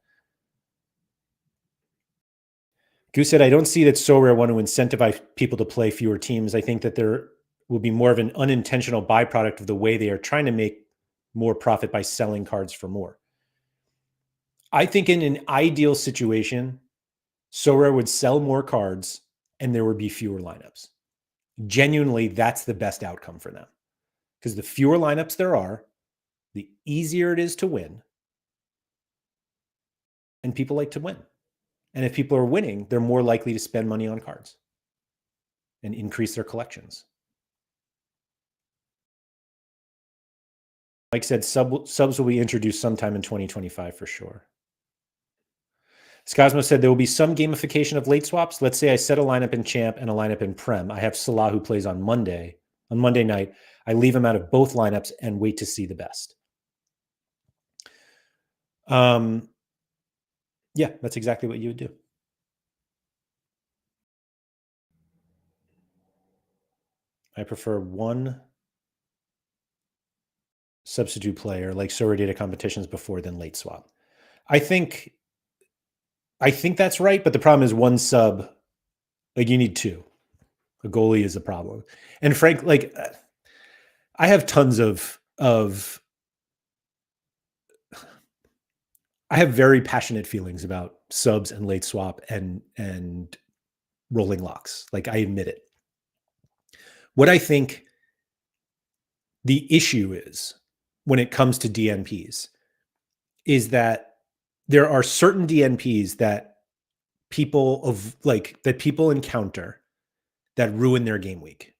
Goose said, I don't see that Sorare want to incentivize people to play fewer teams. I think that there will be more of an unintentional byproduct of the way they are trying to make more profit by selling cards for more. I think in an ideal situation, Sorare would sell more cards and there would be fewer lineups. Genuinely, that's the best outcome for them. Because the fewer lineups there are, the easier it is to win. And people like to win. And if people are winning, they're more likely to spend money on cards and increase their collections. Like I said, subs will be introduced sometime in 2025 for sure. Scosmo said there will be some gamification of late swaps. Let's say I set a lineup in Champ and a lineup in Prem. I have Salah who plays on Monday night. I leave him out of both lineups and wait to see the best. Yeah, that's exactly what you would do. I prefer one substitute player like SorareData competitions before than late swap. I think that's right, but the problem is one sub, like you need 2. A goalie is a problem. And Frank, like I have tons of I have very passionate feelings about subs and late swap and rolling locks. Like, I admit it. What I think the issue is when it comes to DNPs is that there are certain DNPs that people encounter that ruin their game week.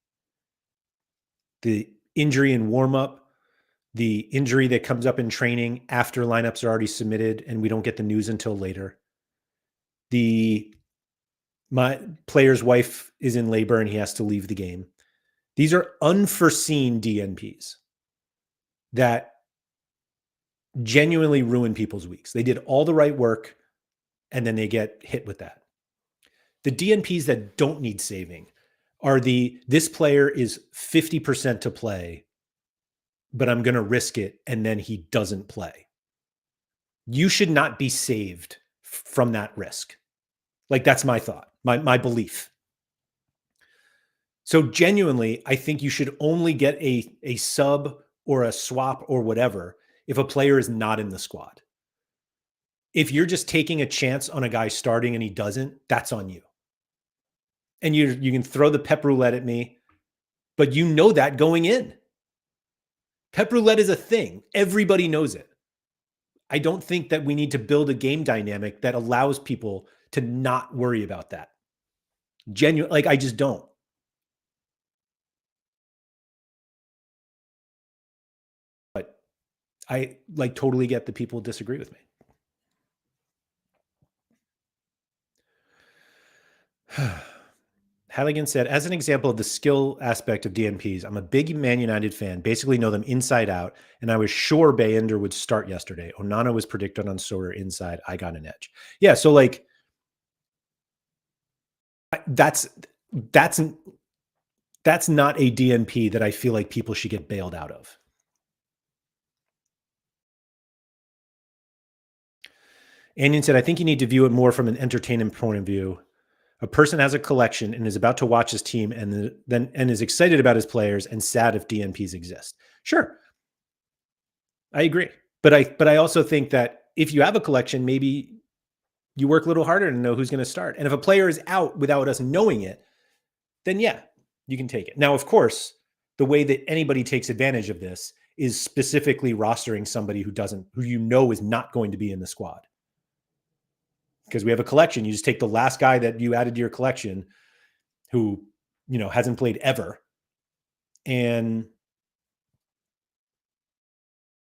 The injury in warm-up, the injury that comes up in training after lineups are already submitted and we don't get the news until later. My player's wife is in labor and he has to leave the game. These are unforeseen DNPs that genuinely ruin people's weeks. They did all the right work and then they get hit with that. The DNPs that don't need saving are this player is 50% to play, but I'm going to risk it, and then he doesn't play. You should not be saved from that risk. Like, that's my thought, my belief. So genuinely, I think you should only get a sub or a swap or whatever if a player is not in the squad. If you're just taking a chance on a guy starting and he doesn't, that's on you. And you can throw the pep roulette at me, but you know that going in. Pep roulette is a thing. Everybody knows it. I don't think that we need to build a game dynamic that allows people to not worry about that. I just don't. But I totally get that people disagree with me. Halligan said, as an example of the skill aspect of DNPs, I'm a big Man United fan, basically know them inside out, and I was sure Bayender would start yesterday. Onana was predicted on Sorare inside. I got an edge. Yeah, so that's not a DNP that I feel like people should get bailed out of. Anion said, I think you need to view it more from an entertainment point of view. A person has a collection and is about to watch his team and is excited about his players and sad if DNPs exist. Sure. I agree. But I also think that if you have a collection, maybe you work a little harder to know who's going to start. And if a player is out without us knowing it, then yeah, you can take it. Now, of course, the way that anybody takes advantage of this is specifically rostering somebody who you know is not going to be in the squad. Because we have a collection. You just take the last guy that you added to your collection who, hasn't played ever. And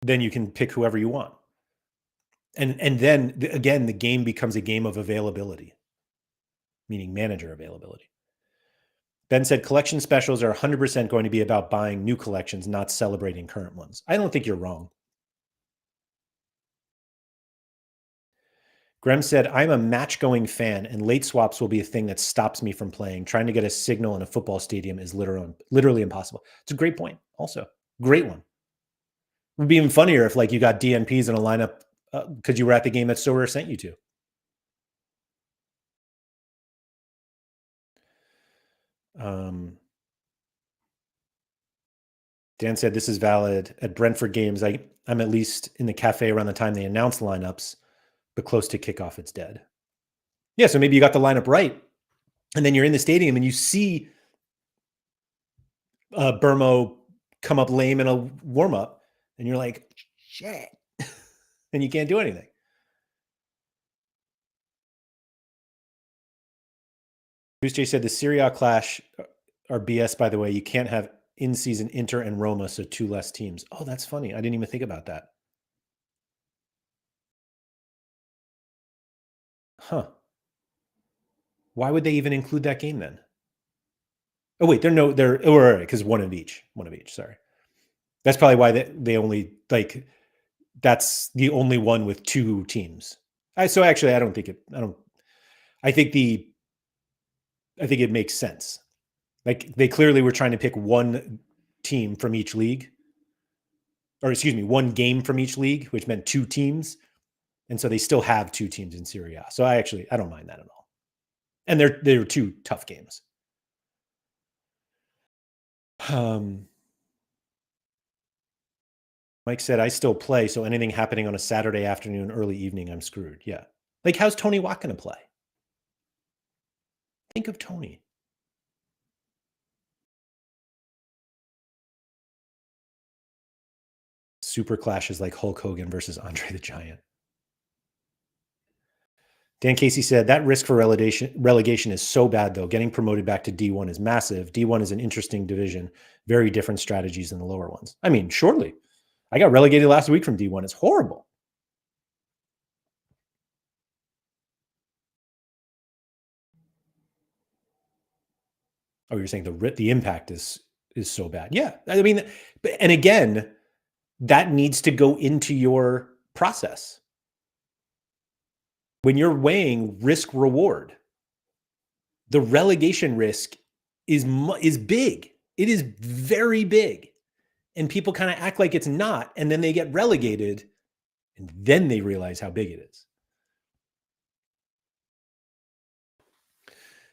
then you can pick whoever you want. And then again, the game becomes a game of availability, meaning manager availability. Ben said collection specials are 100% going to be about buying new collections, not celebrating current ones. I don't think you're wrong. Graham said, I'm a match-going fan, and late swaps will be a thing that stops me from playing. Trying to get a signal in a football stadium is literally impossible. It's a great point also. Great one. It would be even funnier if you got DNPs in a lineup because you were at the game that Sorare sent you to. Dan said, this is valid. At Brentford games, I'm at least in the cafe around the time they announce lineups, but close to kickoff, it's dead. Yeah, so maybe you got the lineup right, and then you're in the stadium and you see Burmo come up lame in a warm-up, and you're like, shit, and you can't do anything. Bruce J said, the Serie A clash are BS, by the way. You can't have in-season Inter and Roma, so 2 less teams. Oh, that's funny. I didn't even think about that. Huh. Why would they even include that game then? Oh, wait, because one of each, sorry. That's probably why they only, that's the only one with 2 teams. So actually, I think it makes sense. They clearly were trying to pick one team from each league, or excuse me, one game from each league, which meant 2 teams. And so they still have 2 teams in Serie A. So I don't mind that at all. And they're 2 tough games. Mike said, I still play, so anything happening on a Saturday afternoon, early evening, I'm screwed. Yeah. How's Tony Watt going to play? Think of Tony. Super clashes like Hulk Hogan versus Andre the Giant. Dan Casey said that risk for relegation is so bad, though. Getting promoted back to D1 is massive. D1 is an interesting division, very different strategies than the lower ones. I mean, surely. I got relegated last week from D1. It's horrible. Oh, you're saying the impact is so bad. Yeah. I mean, and again, that needs to go into your process. When you're weighing risk reward, the relegation risk is big. It is very big. And people kind of act like it's not, and then they get relegated, and then they realize how big it is.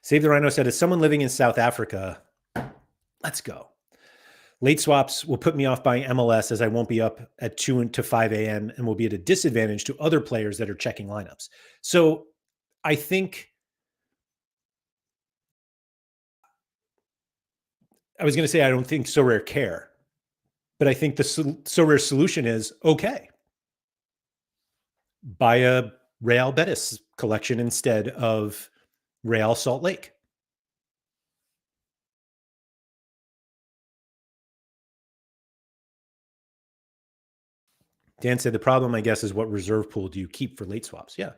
Save the Rhino said, as someone living in South Africa, let's go. Late swaps will put me off buying MLS as I won't be up at 2 to 5 a.m. and will be at a disadvantage to other players that are checking lineups. So I think I was going to say I don't think Sorare care, but I think the Sorare solution is okay. Buy a Real Betis collection instead of Real Salt Lake. Dan said the problem, I guess, is what reserve pool do you keep for late swaps? Yeah.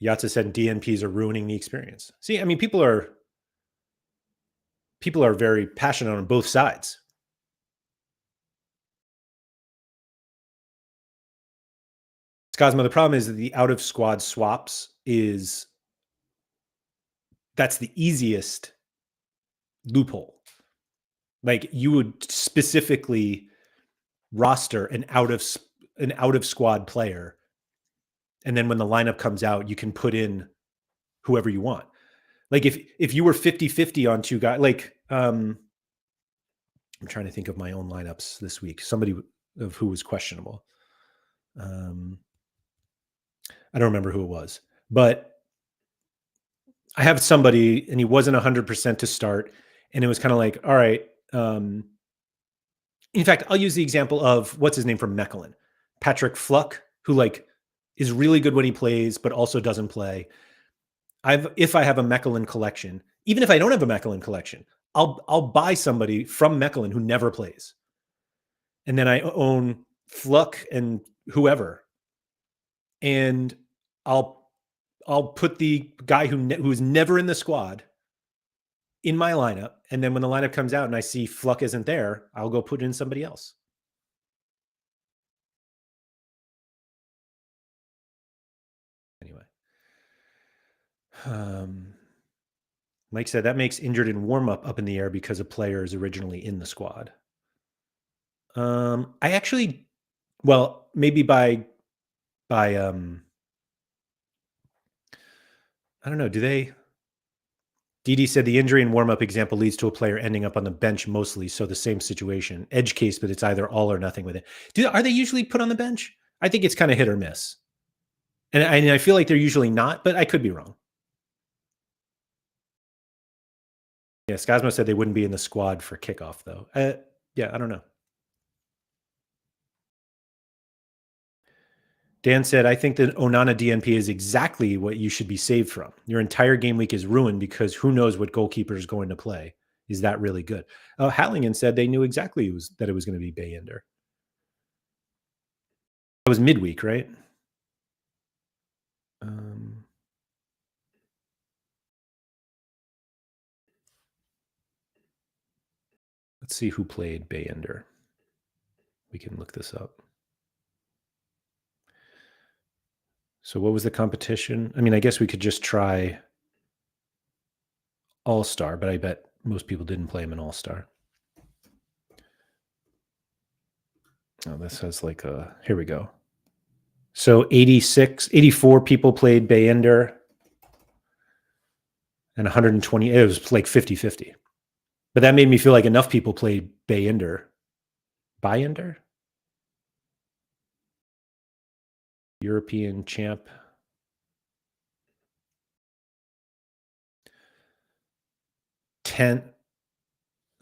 Yatsa said DNPs are ruining the experience. See, I mean, people are very passionate on both sides. Cosmo, the problem is that the out of squad swaps that's the easiest loophole. Like you would specifically roster an out of squad player, and then when the lineup comes out, you can put in whoever you want. Like if you were 50-50 on two guys, like I'm trying to think of my own lineups this week. Somebody of who was questionable. I don't remember who it was, but I have somebody and he wasn't 100% to start. And it was kind of like, all right. In fact, I'll use the example of what's his name from Mechelen, Patrick Fluck, who like is really good when he plays, but also doesn't play. If I have a Mechelen collection, even if I don't have a Mechelen collection, I'll buy somebody from Mechelen who never plays. And then I own Fluck and whoever. And I'll put the guy who's never in the squad in my lineup. And then when the lineup comes out and I see Fluck isn't there, I'll go put in somebody else. Anyway. Mike said that makes injured in warm-up up in the air because a player is originally in the squad. I actually, well, maybe by I don't know, do they? Didi said the injury in warm-up example leads to a player ending up on the bench mostly, so the same situation. Edge case, but it's either all or nothing with it. Are they usually put on the bench? I think it's kind of hit or miss. And I feel like they're usually not, but I could be wrong. Yeah, Skazmo said they wouldn't be in the squad for kickoff, though. Yeah, I don't know. Dan said, I think that Onana DNP is exactly what you should be saved from. Your entire game week is ruined because who knows what goalkeeper is going to play. Is that really good? Halligan said they knew exactly that it was going to be Bayender. That was midweek, right? Let's see who played Bayender. We can look this up. So what was the competition? I mean, I guess we could just try All-Star, but I bet most people didn't play him in All-Star. Oh, this has like here we go. So 84 people played Bayender and 120, it was like 50-50. But that made me feel like enough people played Bayender. European champ. 10.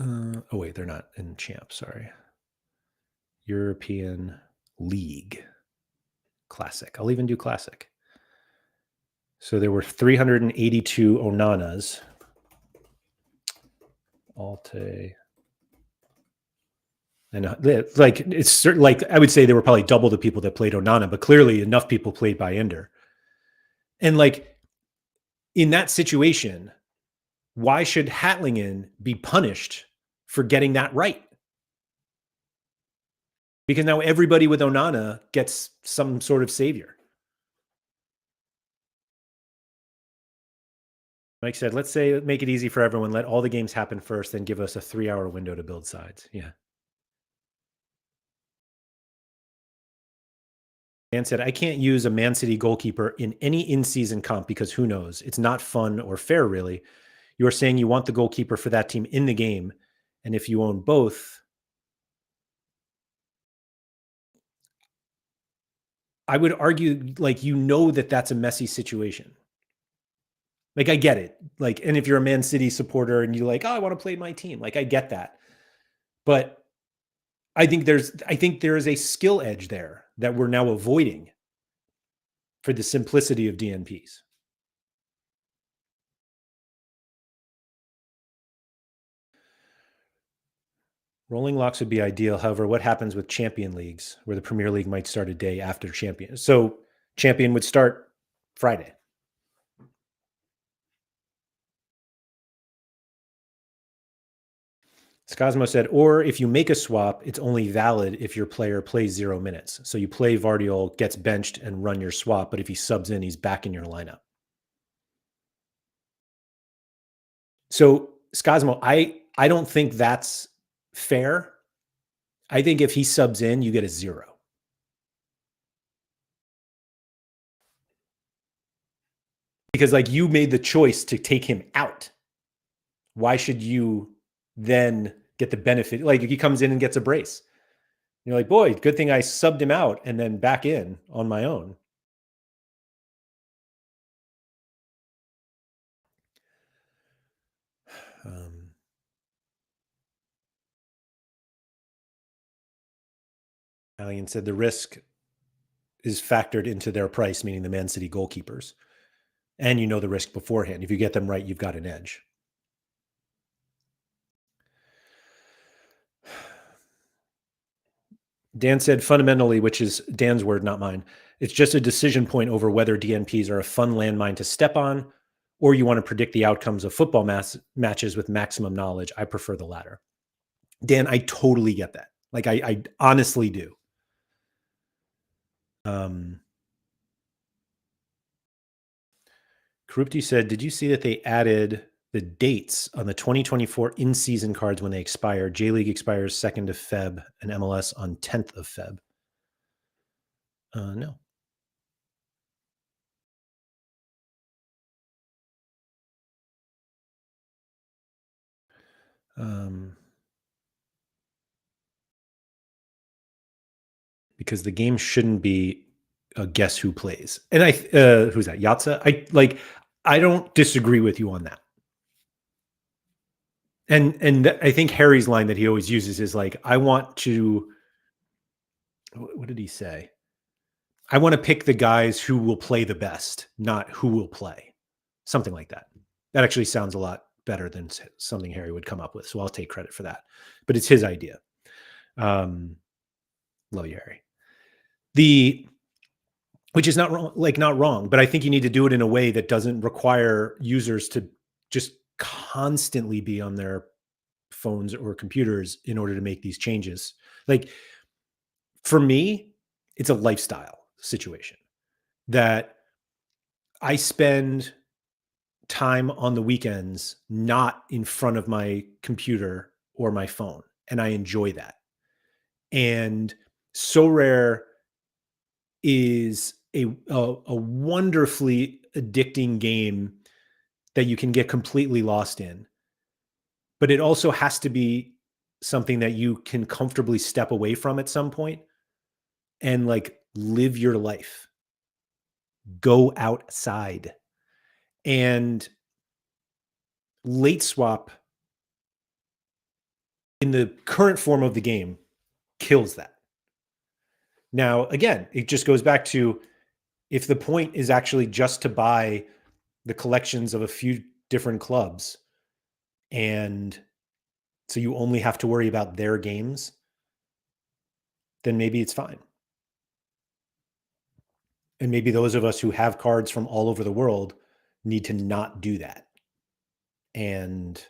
Oh, wait, they're not in champ. Sorry. European League Classic. I'll even do Classic. So there were 382 Onanas. Alte. And like it's certain, like I would say there were probably double the people that played Onana, but clearly enough people played by Ender. And like in that situation, why should Hatlingen be punished for getting that right? Because now everybody with Onana gets some sort of savior. Mike said, let's say make it easy for everyone. Let all the games happen first, then give us a 3-hour window to build sides. Yeah. Dan said, I can't use a Man City goalkeeper in any in-season comp because who knows? It's not fun or fair, really. You are saying you want the goalkeeper for that team in the game. And if you own both, I would argue, like, that that's a messy situation. Like, I get it. Like, and if you're a Man City supporter and you're like, oh, I want to play my team, like, I get that. But I think there is a skill edge there that we're now avoiding for the simplicity of DNPs. Rolling locks would be ideal. However, what happens with champion leagues where the Premier League might start a day after champion? So champion would start Friday. Scosmo said, or if you make a swap, it's only valid if your player plays 0 minutes. So you play Vardiol, gets benched, and run your swap. But if he subs in, he's back in your lineup. So Scosmo, I don't think that's fair. I think if he subs in, you get a 0. Because like you made the choice to take him out. Why should you then get the benefit? Like if he comes in and gets a brace, you're like, boy, good thing I subbed him out and then back in on my own. Allian said the risk is factored into their price, meaning the Man City goalkeepers. And you know the risk beforehand. If you get them right, you've got an edge. Dan said fundamentally, which is Dan's word, not mine, it's just a decision point over whether DNPs are a fun landmine to step on, or you want to predict the outcomes of football matches with maximum knowledge. I prefer the latter. Dan, I totally get that. Like I honestly do. Karupti said, did you see that they added the dates on the 2024 in-season cards when they expire? J-League expires 2nd of Feb and MLS on 10th of Feb. No. Because the game shouldn't be a guess who plays. And who's that? Yatsa? I don't disagree with you on that. And I think Harry's line that he always uses is like, I want to, what did he say? I want to pick the guys who will play the best, not who will play. Something like that. That actually sounds a lot better than something Harry would come up with. So I'll take credit for that. But it's his idea. Love you, Harry. Which is not wrong, but I think you need to do it in a way that doesn't require users to just constantly be on their phones or computers in order to make these changes. Like for me, it's a lifestyle situation that I spend time on the weekends not in front of my computer or my phone, and I enjoy that. And Sorare is a wonderfully addicting game that you can get completely lost in. But it also has to be something that you can comfortably step away from at some point and like live your life. Go outside. And late swap in the current form of the game kills that. Now, again, it just goes back to if the point is actually just to buy the collections of a few different clubs, and so you only have to worry about their games, then maybe it's fine. And maybe those of us who have cards from all over the world need to not do that and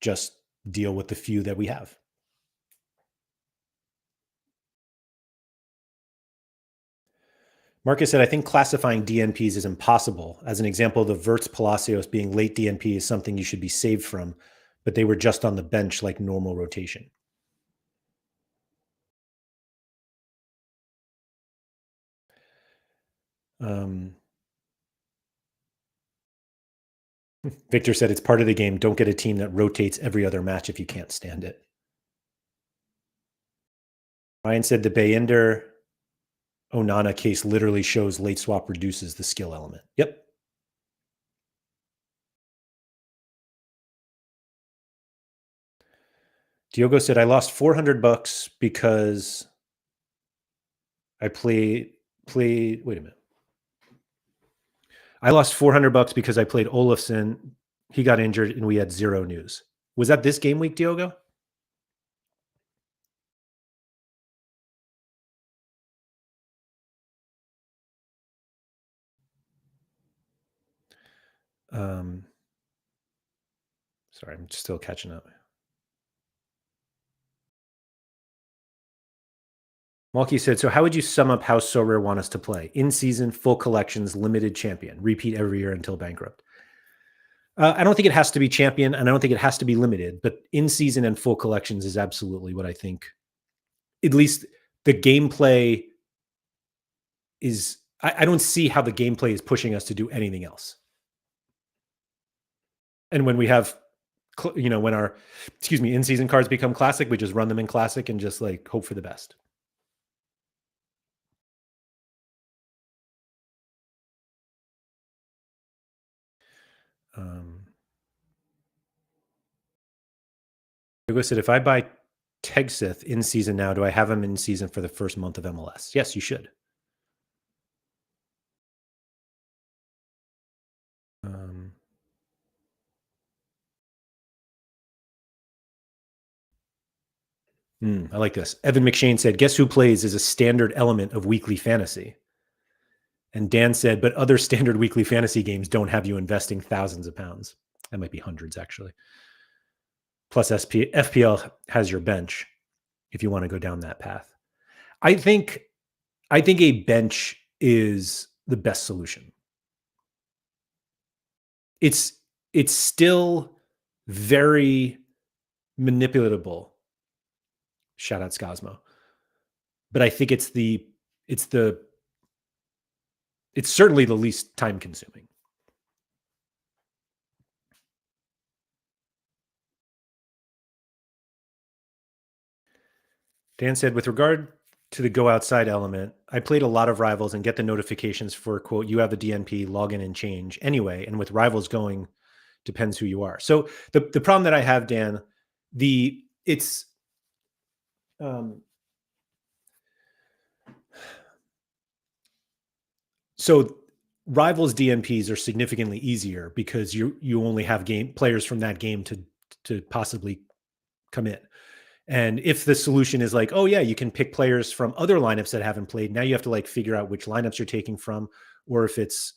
just deal with the few that we have. Marcus said, I think classifying DNPs is impossible. As an example, the Verts Palacios being late DNP is something you should be saved from, but they were just on the bench like normal rotation. Victor said, it's part of the game. Don't get a team that rotates every other match if you can't stand it. Ryan said, the Bayender Onana case literally shows late swap reduces the skill element. Yep. Diogo said, I lost $400 because I played, wait a minute. I lost $400 because I played Olafsson. He got injured and we had zero news. Was that this game week, Diogo? Sorry, I'm still catching up. Malky said, so how would you sum up how Sorare want us to play? In season, full collections, limited champion, repeat every year until bankrupt. I don't think it has to be champion, and I don't think it has to be limited, but in season and full collections is absolutely what I think. At least the gameplay is, I don't see how the gameplay is pushing us to do anything else. And when we have, when our, in-season cards become classic, we just run them in classic and just like hope for the best. Hugo said, if I buy Tegsith in season now, do I have him in season for the first month of MLS? Yes, you should. I like this. Evan McShane said, guess who plays is a standard element of weekly fantasy. And Dan said, but other standard weekly fantasy games don't have you investing thousands of pounds. That might be hundreds, actually. Plus FPL has your bench if you want to go down that path. I think a bench is the best solution. It's still very manipulatable. Shout out Scosmo. But I think it's certainly the least time consuming. Dan said, with regard to the go outside element, I played a lot of Rivals and get the notifications for, quote, you have a DNP, log in and change anyway. And with Rivals going, depends who you are. So the problem that I have, Dan, so Rivals DNPs are significantly easier because you only have players from that game to possibly come in. And if the solution is like, oh yeah, you can pick players from other lineups that haven't played, now you have to like figure out which lineups you're taking from, or if it's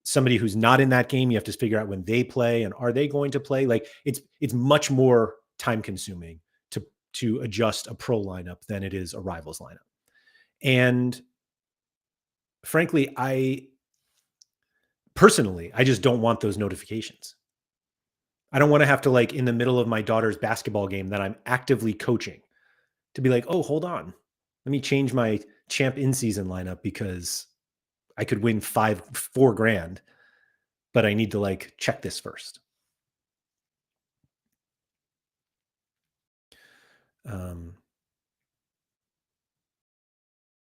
somebody who's not in that game, you have to figure out when they play and are they going to play. Like it's much more time consuming to adjust a pro lineup than it is a Rivals lineup. And frankly, I just don't want those notifications. I don't want to have to, like, in the middle of my daughter's basketball game that I'm actively coaching, to be like, oh, hold on, let me change my champ in season lineup because I could win $4 grand, but I need to like check this first.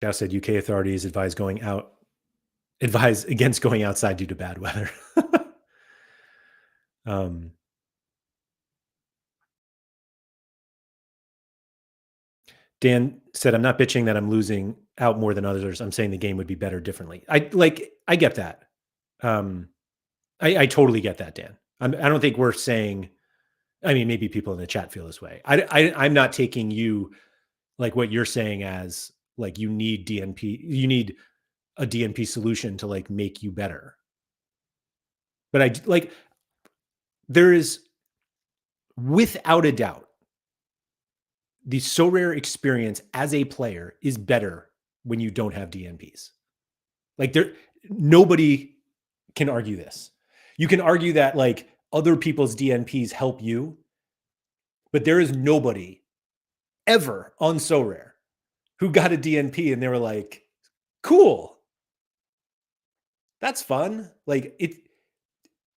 Dow said UK authorities advise against going outside due to bad weather. Dan said, "I'm not bitching that I'm losing out more than others. I'm saying the game would be better differently." I get that. Um, I totally get that, Dan. I don't think we're saying. I mean, maybe people in the chat feel this way. I'm not taking you like what you're saying as like you need DNP. You need a DNP solution to like make you better. But I like there is without a doubt the Sorare experience as a player is better when you don't have DNPs. Like nobody can argue this. You can argue that like other people's DNPs help you, but there is nobody ever on Sorare who got a DNP and they were like, "Cool, that's fun." Like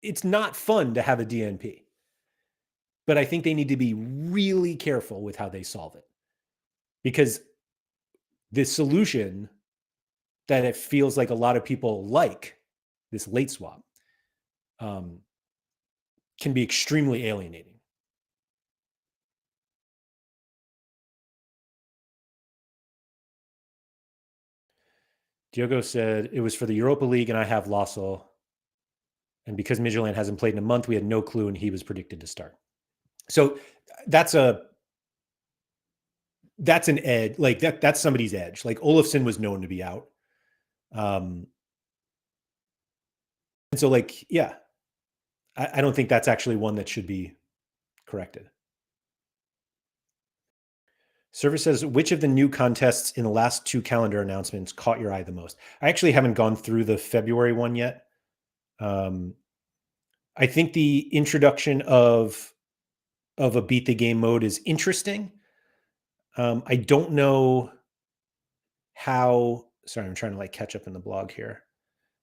it's not fun to have a DNP, but I think they need to be really careful with how they solve it because the solution that it feels like a lot of people like this late swap um, can be extremely alienating. Diogo said it was for the Europa League, and I have Lassel. And because Midtjylland hasn't played in a month, we had no clue, and he was predicted to start. So that's an edge. Like that's somebody's edge. Like Olafsson was known to be out. And so like, yeah, I don't think that's actually one that should be corrected. Server says, which of the new contests in the last two calendar announcements caught your eye the most? I actually haven't gone through the February one yet. I think the introduction of a beat the game mode is interesting. I don't know how. Sorry, I'm trying to like catch up in the blog here.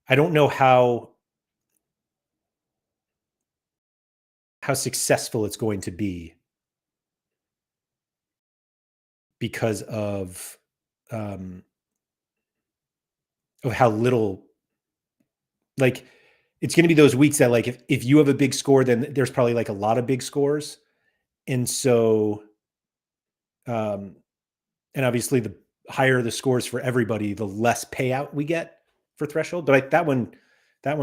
I don't know how successful it's going to be because of how little like it's going to be those weeks that like if you have a big score, then there's probably like a lot of big scores, and so and obviously the higher the scores for everybody, the less payout we get for threshold. But that one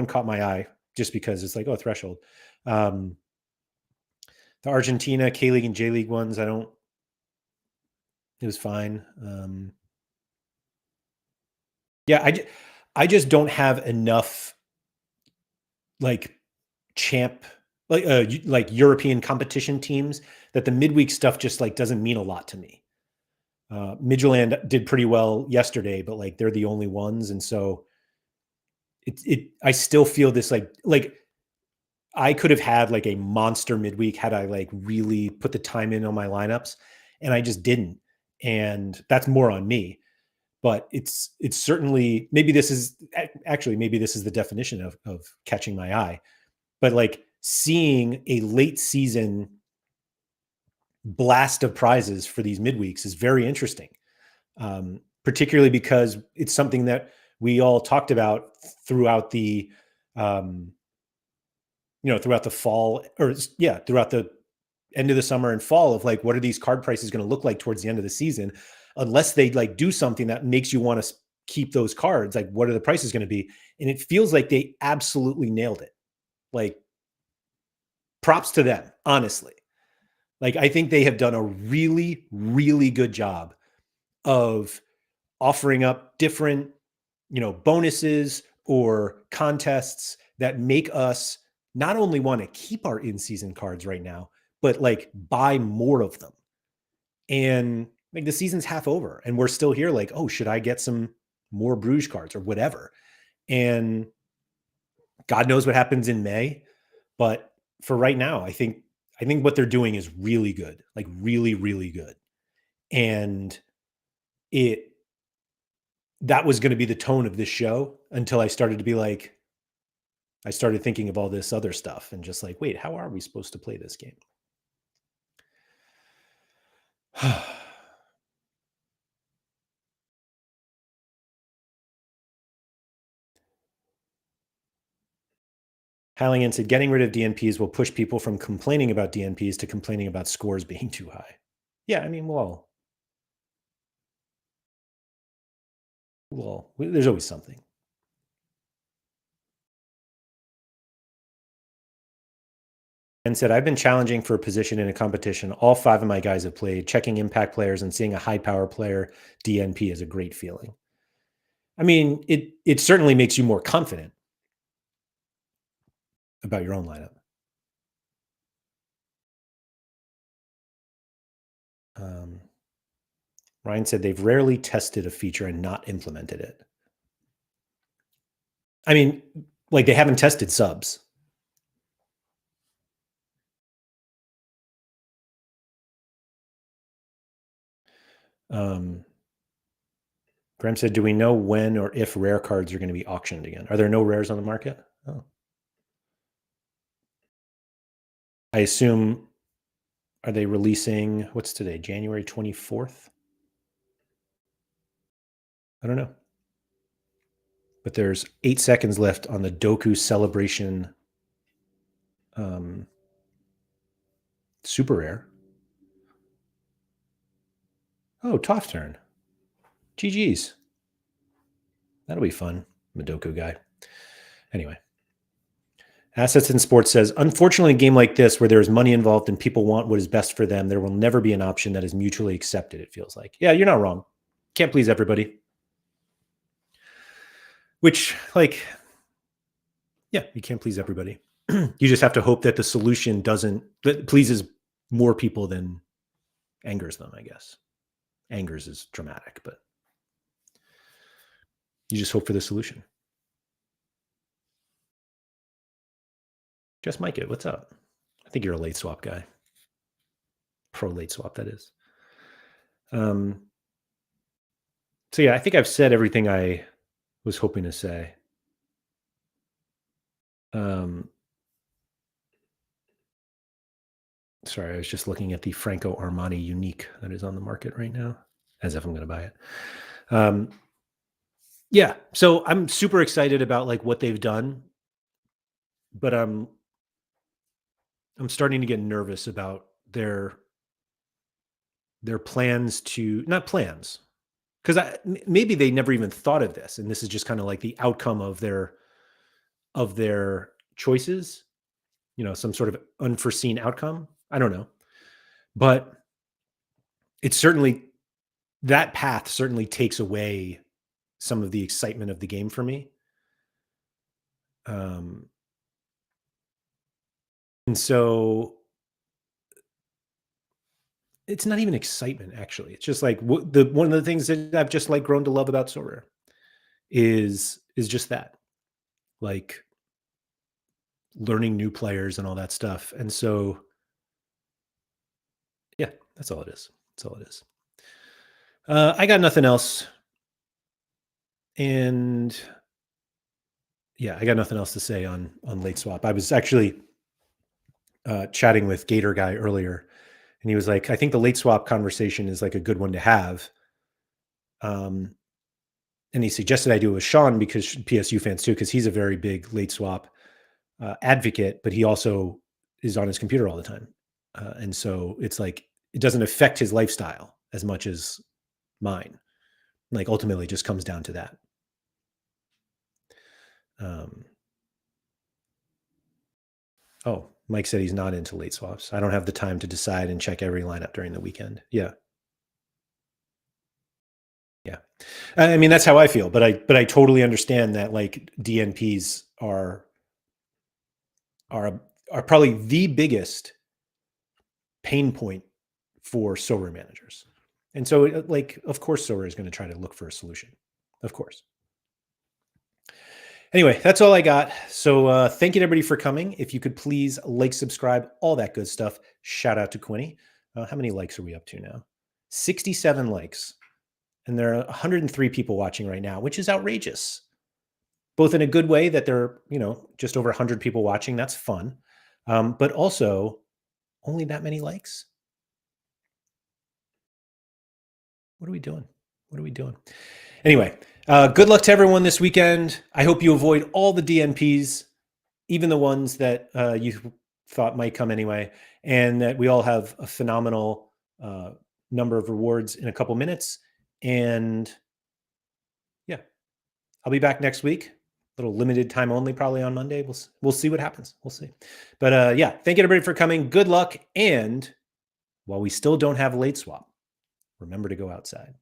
caught my eye just because it's like, oh, threshold. The Argentina K League and J League ones, it was fine. Yeah, I just don't have enough like like European competition teams that the midweek stuff just like doesn't mean a lot to me. Midtjylland did pretty well yesterday, but like they're the only ones, and so I still feel this like I could have had like a monster midweek had I like really put the time in on my lineups, and I just didn't, and that's more on me. But it's certainly maybe this is the definition of catching my eye, but like seeing a late season blast of prizes for these midweeks is very interesting. Particularly because it's something that we all talked about throughout the, throughout the fall throughout the end of the summer and fall of like, what are these card prices going to look like towards the end of the season? Unless they like do something that makes you want to keep those cards, like what are the prices going to be? And it feels like they absolutely nailed it. Like props to them, honestly. Like I think they have done a really, really good job of offering up different, bonuses or contests that make us not only want to keep our in-season cards right now, but like buy more of them. And like the season's half over and we're still here like, oh, should I get some more Bruges cards or whatever? And God knows what happens in May, but for right now, I think what they're doing is really good, like really, really good. And that was going to be the tone of this show until I started to be like, I started thinking of all this other stuff and just like, wait, how are we supposed to play this game? Halligan said, getting rid of DNPs will push people from complaining about DNPs to complaining about scores being too high. Yeah, I mean, well, Well, there's always something. And said, I've been challenging for a position in a competition. All 5 of my guys have played. Checking impact players and seeing a high power player DNP is a great feeling. I mean, it certainly makes you more confident about your own lineup. Ryan said they've rarely tested a feature and not implemented it. I mean, like they haven't tested subs. Graham said, do we know when or if rare cards are going to be auctioned again? Are there no rares on the market? Oh. I assume, are they releasing, what's today, January 24th? I don't know. But there's 8 seconds left on the Doku Celebration super rare. Oh, Toph turn. GG's. That'll be fun. Madoku guy. Anyway. Assets in Sports says, unfortunately, a game like this where there's money involved and people want what is best for them, there will never be an option that is mutually accepted, it feels like. Yeah, you're not wrong. Can't please everybody. Which, like, yeah, you can't please everybody. You just have to hope that the solution that pleases more people than angers them, I guess. Angers is dramatic, but you just hope for the solution. Just Mike it. What's up? I think you're a late swap guy. Pro late swap, that is. So yeah, I think I've said everything I was hoping to say. Sorry, I was just looking at the Franco Armani Unique that is on the market right now, as if I'm going to buy it. Yeah, so I'm super excited about like what they've done, but I'm starting to get nervous about their plans to not plans because maybe they never even thought of this, and this is just kind of like the outcome of their choices. You know, some sort of unforeseen outcome. I don't know, but it's certainly that path certainly takes away some of the excitement of the game for me. And so it's not even excitement, actually. It's just like one of the things that I've just like grown to love about Sorare is just that, like learning new players and all that stuff. And so, yeah, that's all it is. That's all it is. I got nothing else. And yeah, I got nothing else to say on late swap. I was actually chatting with Gator Guy earlier, and he was like, I think the late swap conversation is like a good one to have. And he suggested I do it with Sean because PSU fans too, because he's a very big late swap advocate, but he also is on his computer all the time. And so it's like, it doesn't affect his lifestyle as much as mine. Like ultimately it just comes down to that. Oh, Mike said he's not into late swaps. I don't have the time to decide and check every lineup during the weekend. Yeah. Yeah. I mean, that's how I feel, but I totally understand that like DNPs are probably the biggest pain point for Sorare managers. And so like, of course, Sorare is going to try to look for a solution. Of course. Anyway, that's all I got. So thank you to everybody for coming. If you could please like, subscribe, all that good stuff. Shout out to Quinny. How many likes are we up to now? 67 likes. And there are 103 people watching right now, which is outrageous. Both in a good way that there are, just over 100 people watching. That's fun. But also only that many likes. What are we doing? What are we doing? Anyway, good luck to everyone this weekend. I hope you avoid all the DNPs, even the ones that you thought might come anyway, and that we all have a phenomenal number of rewards in a couple minutes. And yeah, I'll be back next week. A little limited time only, probably on Monday. We'll see what happens. We'll see. But yeah, thank you everybody for coming. Good luck. And while we still don't have late swap, remember to go outside.